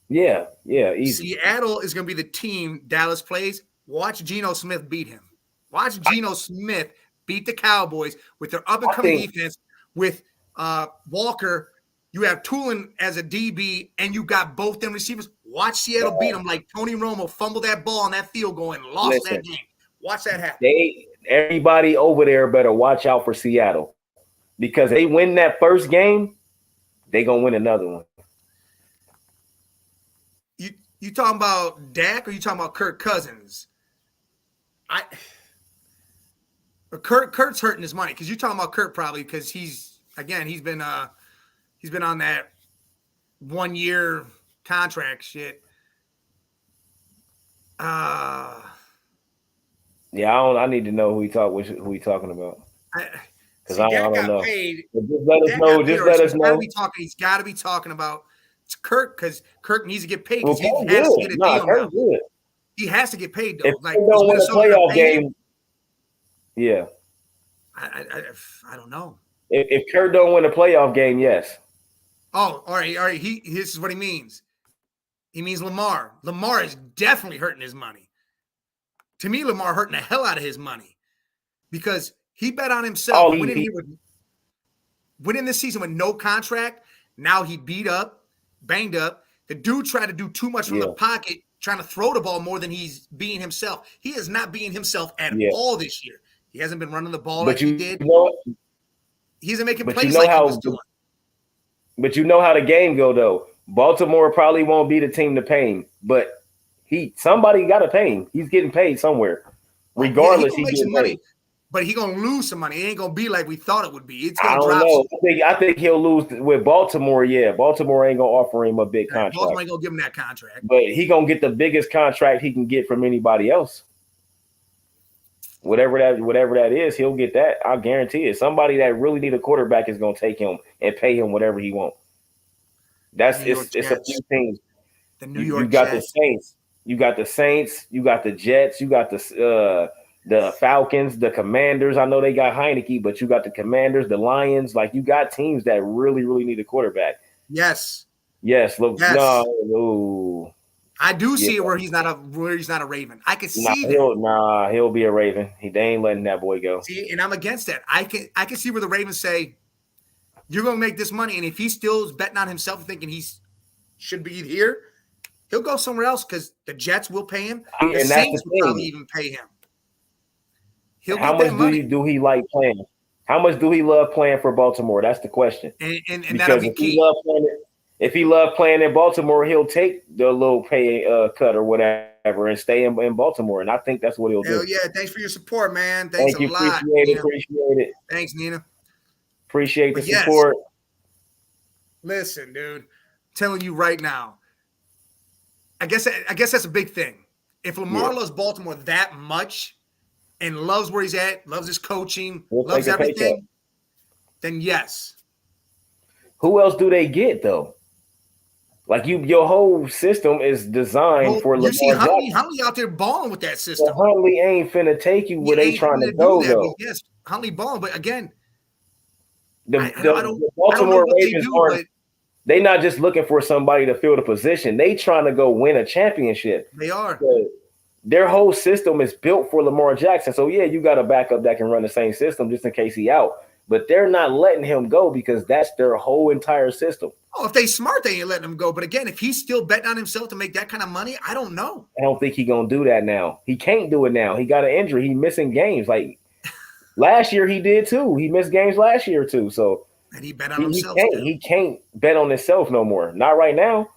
Yeah, easy. Seattle is going to be the team Dallas plays. Watch Geno Smith beat him. Watch Geno Smith beat the Cowboys with their up and coming defense with Walker. You have Tulin as a DB, and you got both them receivers. Watch Seattle beat them like Tony Romo fumbled that ball on that field goal and lost that game. Watch that happen. Everybody over there better watch out for Seattle, because they win that first game, they gonna win another one. You talking about Dak or you talking about Kirk Cousins? Kurt's hurting his money, because you're talking about Kurt probably because he's been on that 1-year contract shit. I need to know who he talking about. Because I don't know. Just let us know. He's got to be talking about Kirk, because Kirk needs to get paid, because he has to get a deal now. He has to get paid though. If like he don't win a playoff game, yeah. I don't know. If Kurt don't win a playoff game, yes. Oh, all right. This is what he means. He means Lamar. Lamar is definitely hurting his money. To me, Lamar hurting the hell out of his money, because he bet on himself winning this season with no contract. Now he banged up. The dude tried to do too much from the pocket, trying to throw the ball more than he's being himself. He is not being himself at all this year. He hasn't been running the ball like he did. He isn't making plays like he was doing. But you know how the game go, though. Baltimore probably won't be the team to pay him, but somebody got to pay him. He's getting paid somewhere. Regardless, he's getting paid. But he's going to lose some money. It ain't going to be like we thought it would be. It's going to drop. I think he'll lose with Baltimore, yeah. Baltimore ain't going to offer him a big contract. Baltimore ain't going to give him that contract. But he going to get the biggest contract he can get from anybody else. Whatever that is, he'll get that. I guarantee it. Somebody that really need a quarterback is going to take him and pay him whatever he wants. That's New York it's a few Jets. teams. The New You York got the Jets. Saints. You got the Saints. You got the Jets. You got the Falcons, the Commanders. I know they got Heineke, but you got the Commanders, the Lions. Like you got teams that really, really need a quarterback. Yes. Yes. Look, Yes. no. I do Yeah. see it where he's not a Raven. I can see that. He'll be a Raven. They ain't letting that boy go. See, and I'm against that. I can see where the Ravens say, you're gonna make this money. And if he still is betting on himself thinking he's should be here, he'll go somewhere else because the Jets will pay him. The And that's the Saints will probably thing. even pay him. He'll How get much that money. do he like playing? How much do he love playing for Baltimore? That's the question. And that'll Because be key. if he loved playing in Baltimore, he'll take the little pay cut or whatever and stay in Baltimore. And I think that's what he'll do. Hell yeah. Thanks for your support, man. Thanks Thank a you. lot. Appreciate it. Thanks, Nina. Appreciate the But yes, support. listen, dude. I'm telling you right now. I guess that's a big thing. If Lamar loves Baltimore that much and loves where he's at, loves his coaching, loves everything, then yes. Who else do they get though? Like your whole system is designed for Lamar you see Jackson. Huntley out there balling with that system. So Huntley ain't finna take you where they trying to go though. Yes, Huntley balling, but again, the Baltimore Ravens aren't. They're not just looking for somebody to fill the position. They trying to go win a championship. They are. So their whole system is built for Lamar Jackson. So yeah, you got a backup that can run the same system just in case he out. But they're not letting him go because that's their whole entire system. Oh, if they smart, they ain't letting him go. But again, if he's still betting on himself to make that kind of money, I don't know. I don't think he's gonna do that now. He can't do it now. He got an injury. He missing games. Like last year, he did too. He missed games last year too. So and he bet on himself. He can't bet on himself no more. Not right now.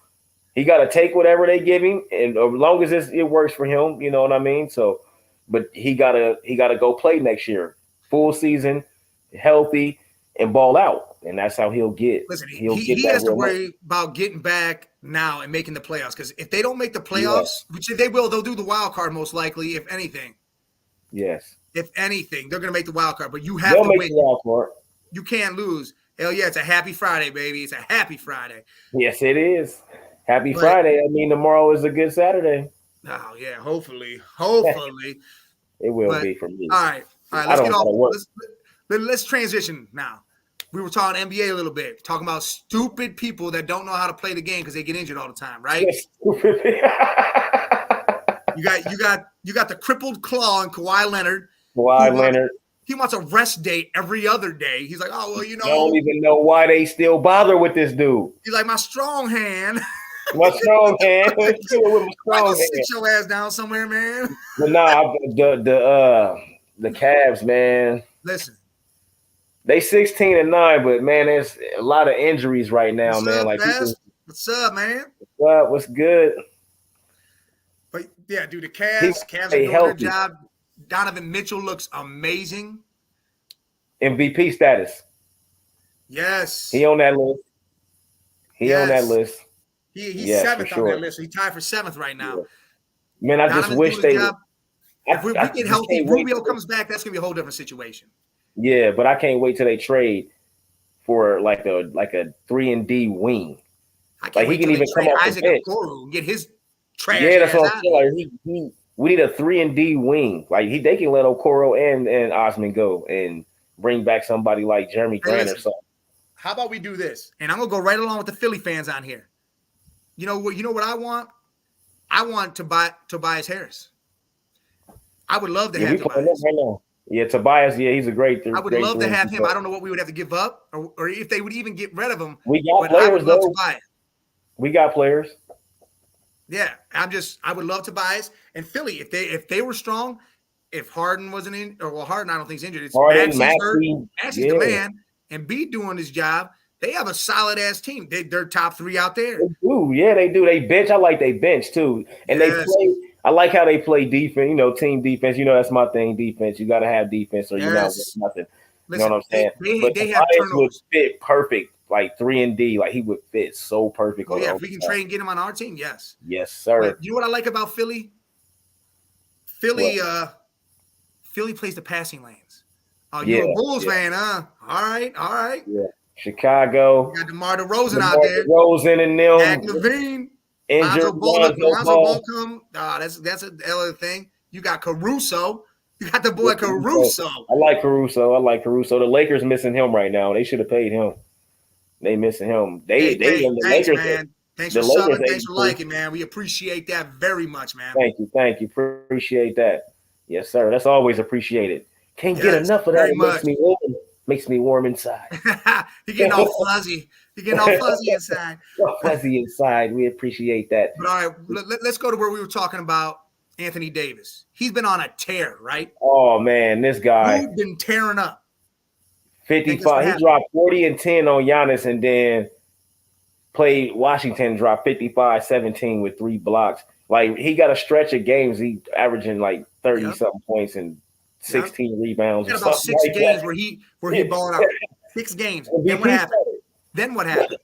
He got to take whatever they give him, and as long as it works for him, you know what I mean. So, but he gotta go play next year, full season, healthy, and ball out, and that's how he'll get. Listen, he has to worry about getting back now and making the playoffs. Because if they don't make the playoffs, which they will, they'll do the wild card most likely, if anything. Yes. If anything, they're gonna make the wild card, but you have to win. The wild card. You can't lose. Hell yeah, it's a happy Friday, baby. It's a happy Friday. Yes, it is. Happy Friday. I mean, tomorrow is a good Saturday. Oh, yeah. Hopefully. It will be for me. All right. Let's get off. Let's transition now. We were talking NBA a little bit, talking about stupid people that don't know how to play the game because they get injured all the time, right? You got the crippled claw in Kawhi Leonard. He wants a rest day every other day. He's like, oh, well, I don't even know why they still bother with this dude. He's like, my strong hand. My strong hand. With my strong hand. Sit your ass down somewhere, man. But nah, the Cavs, man. Listen. They 16-9, but man, there's a lot of injuries right now, man. What's up, man? What's good? But yeah, dude, the Cavs are doing their job. Donovan Mitchell looks amazing. MVP status. Yes. He on that list. On that list. He's seventh on that list. So he's tied for seventh right now. Yeah. Man, I just wish they would. If we get healthy, Rubio comes back, that's gonna be a whole different situation. Yeah, but I can't wait till they trade for like a 3-and-D wing. Like he can even come off Isaac the bench. Okoro, get his trash. Yeah, that's what I'm saying. Like, we need a 3-and-D wing. Like they can let Okoro and Osman go and bring back somebody like Jeremy Grant or something. How about we do this? And I'm gonna go right along with the Philly fans on here. You know what I want? I want Tobias Harris. I would love to have Tobias. Yeah, Tobias. Yeah, he's a great. I would love to have him. I don't know what we would have to give up, or if they would even get rid of him. We got players though. Tobias. We got players. Yeah, I would love Tobias and Philly if they were strong. If Harden wasn't in, Harden I don't think he's injured. It's Maxey's the man, and B doing his job. They have a solid ass team. They're top 3 out there. They do. Yeah, they do. They bench. I like they bench too, and they play. I like how they play defense. You know, team defense. You know, that's my thing. Defense. You got to have defense, or you're not with nothing. You know what I'm saying? They have turnovers. Would fit perfect, like 3-and-D. Like he would fit so perfect. Oh yeah, if we can trade and get him on our team, yes. Yes, sir. But you know what I like about Philly? Philly plays the passing lanes. Oh, you're a Bulls fan, huh? All right. Yeah. Chicago. You got DeMar DeRozan out DeMar there. DeRozan and them. Zach LaVine. Injured Lonzo Ball. Ball come. That's a other thing. You got Caruso. You got the boy Caruso. I like Caruso. The Lakers missing him right now. They should have paid him. They missing him. Hey, The thanks, Lakers, man. Thanks the for Lakers subbing. Thanks for liking, man. We appreciate that very much, man. Thank you. Appreciate that. Yes, sir. That's always appreciated. Can't get enough of that. It makes me warm inside. You're getting all fuzzy. You're getting all fuzzy inside. Fuzzy inside. We appreciate that. But all right, let's go to where we were talking about Anthony Davis. He's been on a tear, right? Oh man, this guy. He's been tearing up. 55. He dropped 40 and 10 on Giannis, and then played Washington, dropped 55-17 with 3 blocks. Like, he got a stretch of games. He averaging like 30-something points and 16 rebounds. He got about 6 games where he balling out. 6 games. Then what happened?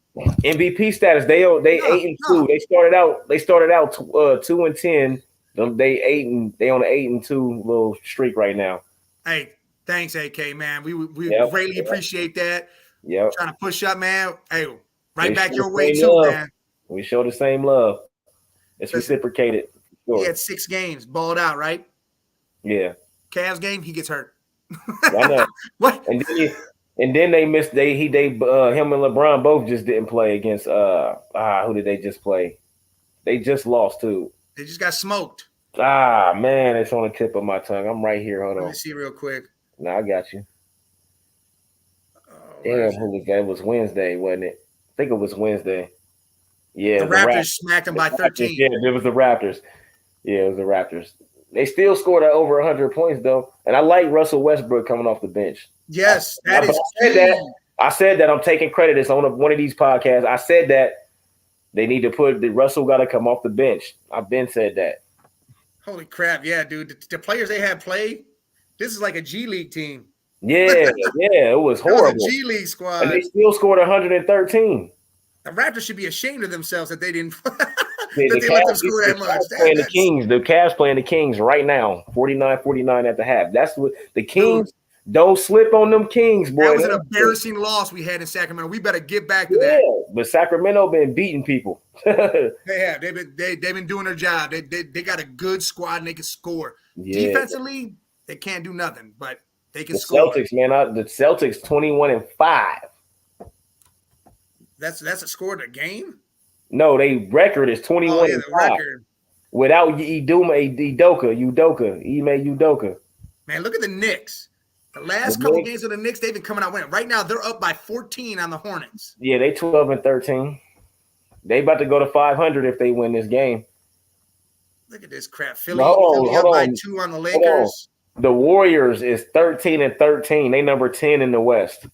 MVP status. They 8-2. They started out 2-10. They on an 8-2 little streak right now. Hey, thanks, AK, man. We greatly appreciate that. Yep. Trying to push up, man. Hey, right back your way too, man. We show the same love. It's reciprocated. Sure. He had 6 games, balled out, right? Yeah. Cavs game, he gets hurt. I know. What? And then they missed. Him and LeBron both just didn't play against. Who did they just play? They just lost to. They just got smoked. Man, it's on the tip of my tongue. I'm right here. Hold on. Let me see real quick. No, I got you. Damn, who was that? It was Wednesday, wasn't it? I think it was Wednesday. Yeah, the Raptors smacked them by 13. Yeah, it was the Raptors. Yeah, it was the Raptors. They still scored over 100 points, though. And I like Russell Westbrook coming off the bench. Yes, that is I said that I'm taking credit. It's on one of these podcasts. I said that they need to Russell got to come off the bench. I've been said that. Holy crap. Yeah, dude. The players they had played, this is like a G League team. Yeah, it was horrible. It was a G League squad. And they still scored 113. The Raptors should be ashamed of themselves that they didn't let them score that much. The Cavs playing the Kings right now, 49-49 at the half. That's what the Kings don't slip on them Kings, boy. That was an embarrassing loss we had in Sacramento. We better get back to that. But Sacramento been beating people. They have. They've been doing their job. They got a good squad and they can score. Yeah. Defensively, they can't do nothing, but they can score. Celtics, man. The Celtics 21-5. That's a score of the game? No, they record is 21-5. Without Ime Udoka. Man, look at the Knicks. The last couple games of the Knicks, they've been coming out winning. Right now, they're up by 14 on the Hornets. Yeah, they 12-13. They about to go to 500 if they win this game. Look at this crap. Philly up by 2 on the Lakers. The Warriors is 13-13. They number 10 in the West.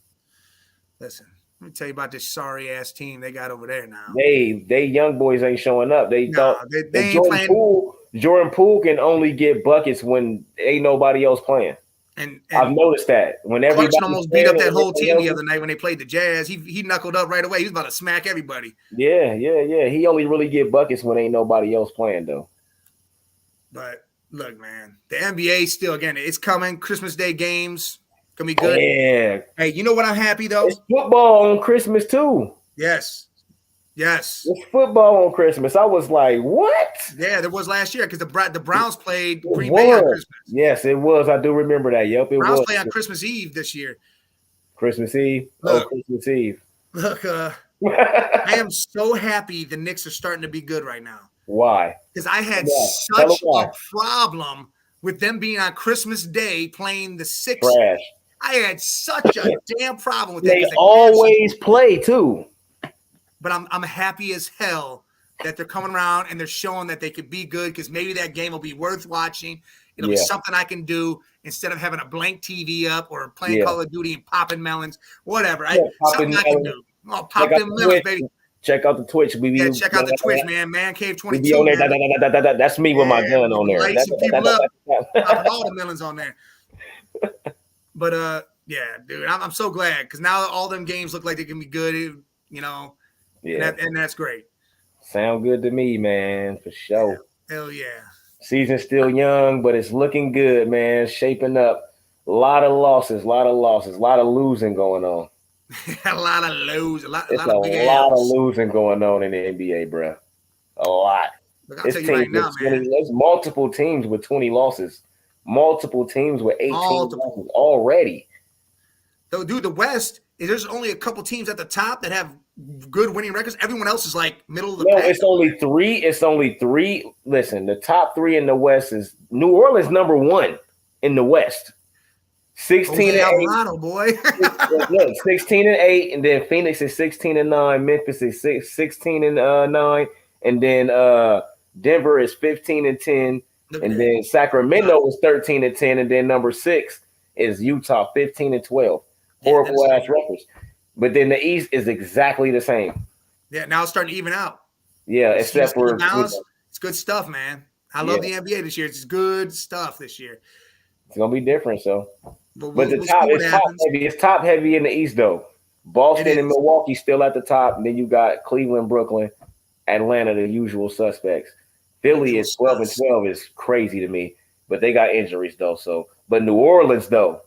Listen. Let me tell you about this sorry ass team they got over there now. They young boys ain't showing up. They ain't playing. Jordan Poole can only get buckets when ain't nobody else playing. And I've noticed that when everybody almost beat up that whole team the other night when they played the Jazz. He knuckled up right away. He was about to smack everybody. Yeah. He only really get buckets when ain't nobody else playing though. But look, man, the NBA still again. It's coming. Christmas Day games. Gonna be good. Yeah. Hey, you know what? I'm happy though. It's football on Christmas too. Yes. It's football on Christmas. I was like, what? Yeah, there was last year because the Browns played Green Bay on Christmas. Yes, it was. I do remember that. Yep, it Browns was. play on Christmas Eve this year. Christmas Eve. Christmas Eve. Look, I am so happy the Knicks are starting to be good right now. Why? Because I had such a problem with them being on Christmas Day playing the Sixers. Trash. I had such a damn problem with that. They always play too. But I'm happy as hell that they're coming around and they're showing that they could be good because maybe that game will be worth watching. It'll be something I can do instead of having a blank TV up or playing Call of Duty and popping melons, whatever. Something I can do. Oh, pop them melons, baby. Check out the Twitch. Check out the Twitch, man. Man Cave 22. On there. That's me with my gun on there. Lights and people up. Popping all the melons on there. But yeah, dude, I'm so glad because now all them games look like they can be good. You know. Yeah. And that's great. Sound good to me, man, for sure. Hell yeah. Season's still young, but it's looking good, man. Shaping up. A lot of losses, a lot of losing going on. A lot of lows, a lot It's of a big lot of L's. losing going on in the NBA, bro. A lot. Look, I'll It's tell you teams right with now, 20. man. There's multiple teams with 20 losses. Multiple teams with 18 losses Multiple. already. Though, dude, the West, there's only a couple teams at the top that have good winning records. Everyone else is like middle of the No, pack. it's only three. It's only three. Listen, the top three in the West is New Orleans number one in the West. 16 Jose and 8. Alvarado, boy. Look, 16 and 8, and then Phoenix is 16 and 9, Memphis is 16 and 9, and then Denver is 15 and 10, Look and at then Sacramento is 13 and 10, and then number 6 is Utah 15 and 12. yeah, Horrible ass records. But then the East is exactly the same. yeah, now it's starting to even out. Yeah, You see except the for balance. It's good stuff, man. I yeah, love the NBA this year. It's good stuff this year. it's gonna be different. So, But but we'll see what it's top happens. heavy. It's top heavy in the East though. It Boston and is. Milwaukee still at the top, and then you got Cleveland, Brooklyn, Atlanta, the usual suspects. Philly Usual is 12 and sus. 12 is crazy to me, but they got injuries though. So, but New Orleans though,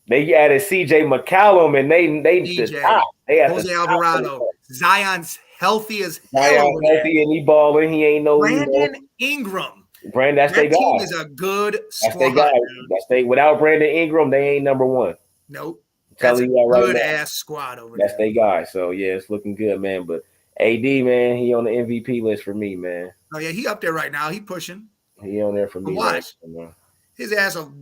they added CJ McCallum, and they the DJ, top. They at the Jose top of the Alvarado, Zion's healthy as hell Zion over there. healthy and he balling. He ain't no Brandon Ingram. Brand. That's their That team guy. is a good That's their squad, guy. dude. That's they. Without Brandon Ingram, they ain't number one. Nope. I'm That's a telling you that right good now. ass squad over That's there. their guy. So yeah, it's looking good, man. But AD, man, he on the MVP list for me, man. Oh yeah, he up there right now. He pushing. He on there for But me, right watch, now. his ass will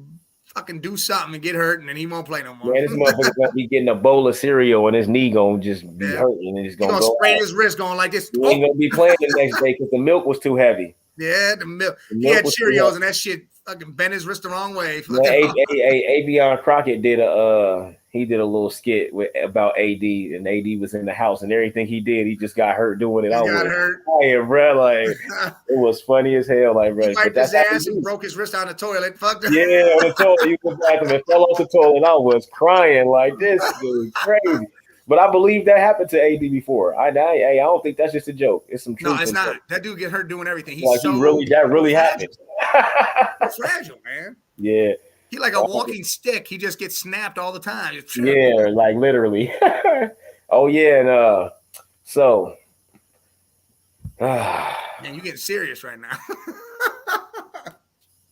fucking do something and get hurt, and then he won't play no more. Man, this motherfucker's gonna be getting a bowl of cereal and his knee gonna just be Yeah. hurting and he's He gonna gonna go sprain out. his wrist going like this. He Oh, ain't gonna be playing the next day because the milk was too heavy. yeah, the milk. The He milk had was too Cheerios heavy. and that shit fucking bent his wrist the wrong way. Man, Avion Crockett did a little skit about AD, and AD was in the house, and everything he did, he just got hurt doing it. He I got was hurt. crying, bro. Like it was funny as hell, like bro. He But wiped that's his how he ass and do. broke his wrist on the toilet. Fucked Yeah, him. on the toilet, you was bathroom and fell off the toilet. I was crying like this dude, crazy. But I believe that happened to AD before. I don't think that's just a joke. It's some No, truth. it's in not. it. That dude get hurt doing everything. He's Like so that really fragile. happened. Fragile, man. Yeah. He like a walking stick. He just gets snapped all the time. Yeah, like literally. Oh yeah, and so Man, you getting serious right now.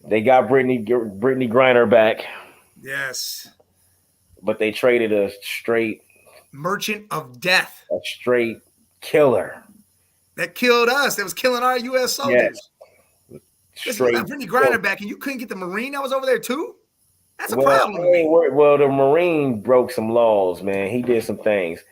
they got Brittany Griner back, Yes. but they traded a straight Merchant of Death. killer. That killed us. That was killing our U.S. soldiers. Yes. Listen, you Straight. got Brittany Griner back, and you couldn't get the Marine that was over there too? That's a Well, problem to me. well, the Marine broke some laws, man. He did some things.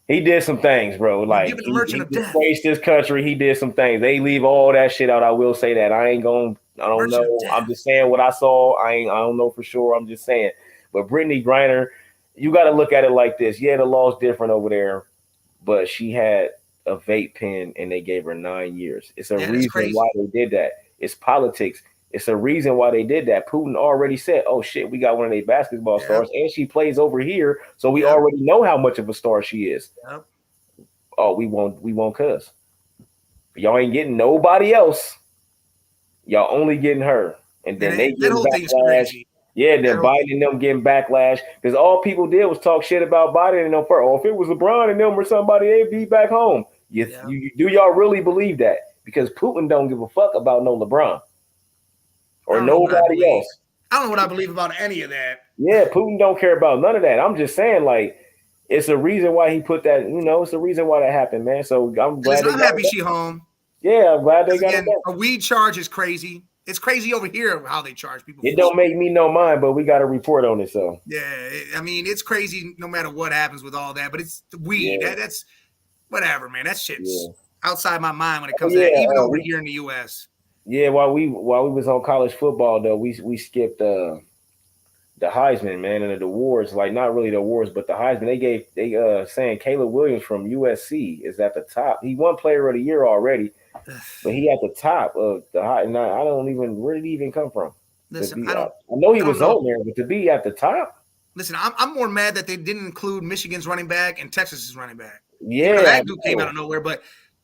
Bro. Like giving the he Merchant of Death. disgraced this country. He did some things. They leave all that shit out. I will say that. I don't Merchant of know. Death. I'm just saying what I saw. I don't know for sure. I'm just saying. But Brittany Griner, you got to look at it like this. Yeah, the law's different over there, but she had a vape pen and they gave her 9 years. It's a reason why they did that. It's politics. It's a reason why they did that. Putin already said, "Oh shit, we got one of their basketball stars, and she plays over here, so we already know how much of a star she is." Yep. Oh, we won't cuz. Y'all ain't getting nobody else. Y'all only getting her. And then they get backlash. Yeah, then Biden and them getting backlash. Because all people did was talk shit about Biden and them first. Oh, if it was LeBron and them or somebody, they'd be back home. You do y'all really believe that? Because Putin don't give a fuck about no LeBron. Or nobody else. I don't know what I believe about any of that. Yeah, Putin don't care about none of that. I'm just saying, like, it's a reason why he put that, it's a reason why that happened, man. So I'm glad. I'm happy she home. Yeah, I'm glad they got it. A weed charge is crazy. It's crazy over here how they charge people. It don't make me no mind, but we got a report on it, so. Yeah, I mean, it's crazy no matter what happens with all that, but it's the weed. Yeah. That's whatever, man. That shit's outside my mind when it comes to that, even over here in the U.S. Yeah, while we was on college football, though, we skipped the Heisman, man, and the awards. Like, not really the awards, but the Heisman. They saying Caleb Williams from USC is at the top. He won Player of the Year already, but he at the top of the high. And I don't even, where did he even come from? Listen, I know he was on there, but to be at the top. Listen, I'm more mad that they didn't include Michigan's running back and Texas's running back. Yeah, that dude came out of nowhere, but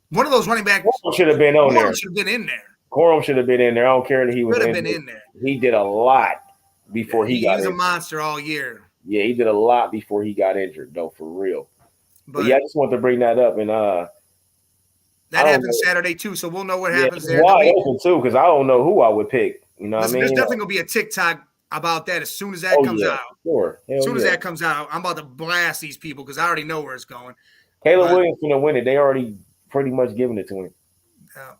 one of those running backs should have been on there. Should have been in there. Corum should have been in there. I don't care that he was in there. He did a lot before he got in. He was a monster all year. Yeah, he did a lot before he got injured, though, for real. But yeah, But I just want to bring that up, and I that don't happens know. Saturday too, so we'll know what Yeah, happens it's there. There'll wide be open too because I don't know who I would pick. You know what I listen. There's mean? definitely gonna be a TikTok about that as soon as that Oh comes yeah, out. sure, As hell soon as yeah. that comes out, I'm about to blast these people because I already know where it's going. Caleb But Williams gonna win it. They already pretty much giving it to him.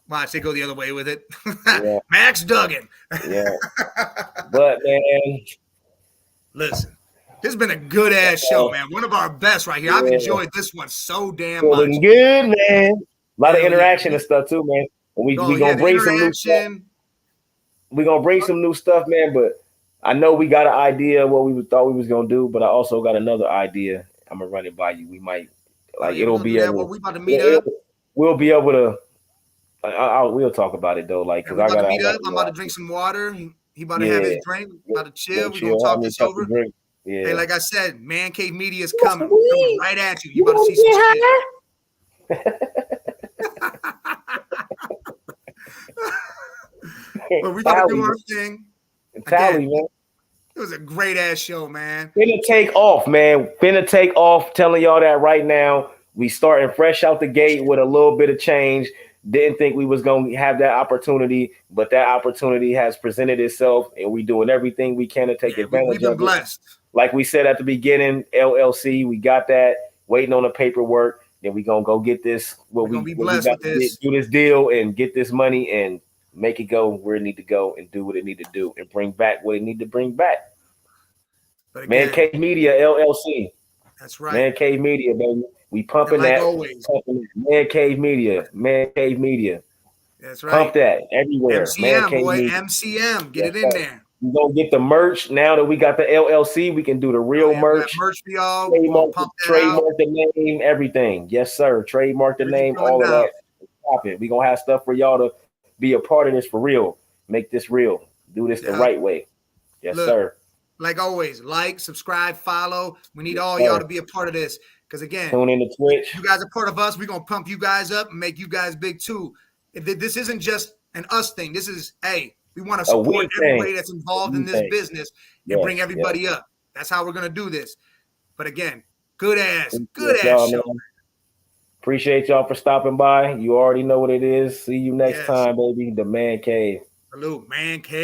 watch they go the other way with it. Yeah, Max Duggan. yeah. But man, Listen, this has been a good ass show, man. One of our best right here. I've yeah, enjoyed this one so damn much. feeling good, man. A lot of Hell yeah. interaction and stuff too, man. And we Oh yeah, gonna the bring some new stuff. interaction. We gonna bring some new stuff, man. But I know we got an idea of what we thought we was gonna do, but I also got another idea. I'm gonna run it by you. We might Oh like yeah, we're it'll gonna do be that. Well, able. we about to meet It'll, up. we'll be able to. We'll talk about it though, like And because we about to I meet got up. a I'm new about to idea. drink some water. He about to have Yeah, his drink. About to chill. go We're gonna chill. Have talk me a this couple over. drinks. Hey, Yeah. like I said, Man Cave Media is Yes, coming. We're coming we. right at you. You You about to want see to some get shit. high? But we about to do Tally, our thing. tally, Again, man. it was a great ass show, man. Finna take off, man. Finna take off. Telling y'all that right now. We starting fresh out the gate with a little bit of change. Didn't think we was gonna have that opportunity, but that opportunity has presented itself, and we doing everything we can to take Yeah, we've advantage been of it. blessed. Like we said at the beginning, LLC, we got that. Waiting on the paperwork. Then we gonna go get this. We're gonna be What we blessed got with to get, this. do this deal and get this money and make it go where it need to go and do what it need to do and bring back what it need to bring back. But Man again, Cave Media LLC. that's right. Man Cave Media, baby. We And pumping like that. always, Pumping that. Man Cave Media. Man Cave Media. that's Pump right. that everywhere. Man MCM, Cave boy, Media. MCM. Get Yes, it in sir. there. We gonna get the merch now that we got the LLC. We can do the Oh real yeah, we got merch. merch for y'all. We're gonna Trademark, pump that out. trademark the name, everything. Yes, sir. Trademark the Jersey name, coming all of down. that. Stop it. We gonna have stuff for y'all to be a part of this for real. Make this real. Do this the Yeah. right way. Yes, Look, sir. like always, like, subscribe, follow. We need Yes, all y'all sir. to be a part of this. Because again, Tune in to Twitch. you guys are part of us. We're gonna pump you guys up and make you guys big too. This isn't just an us thing. This is we want to A support we thing. everybody that's A involved in we this thing. business and bring Yes, yes. everybody up. That's how we're gonna do this. But again, good ass Appreciate y'all, show. man. Appreciate y'all for stopping by. You already know what it is. See you next Yes. time, baby. The Man Cave. Salute, Man Cave.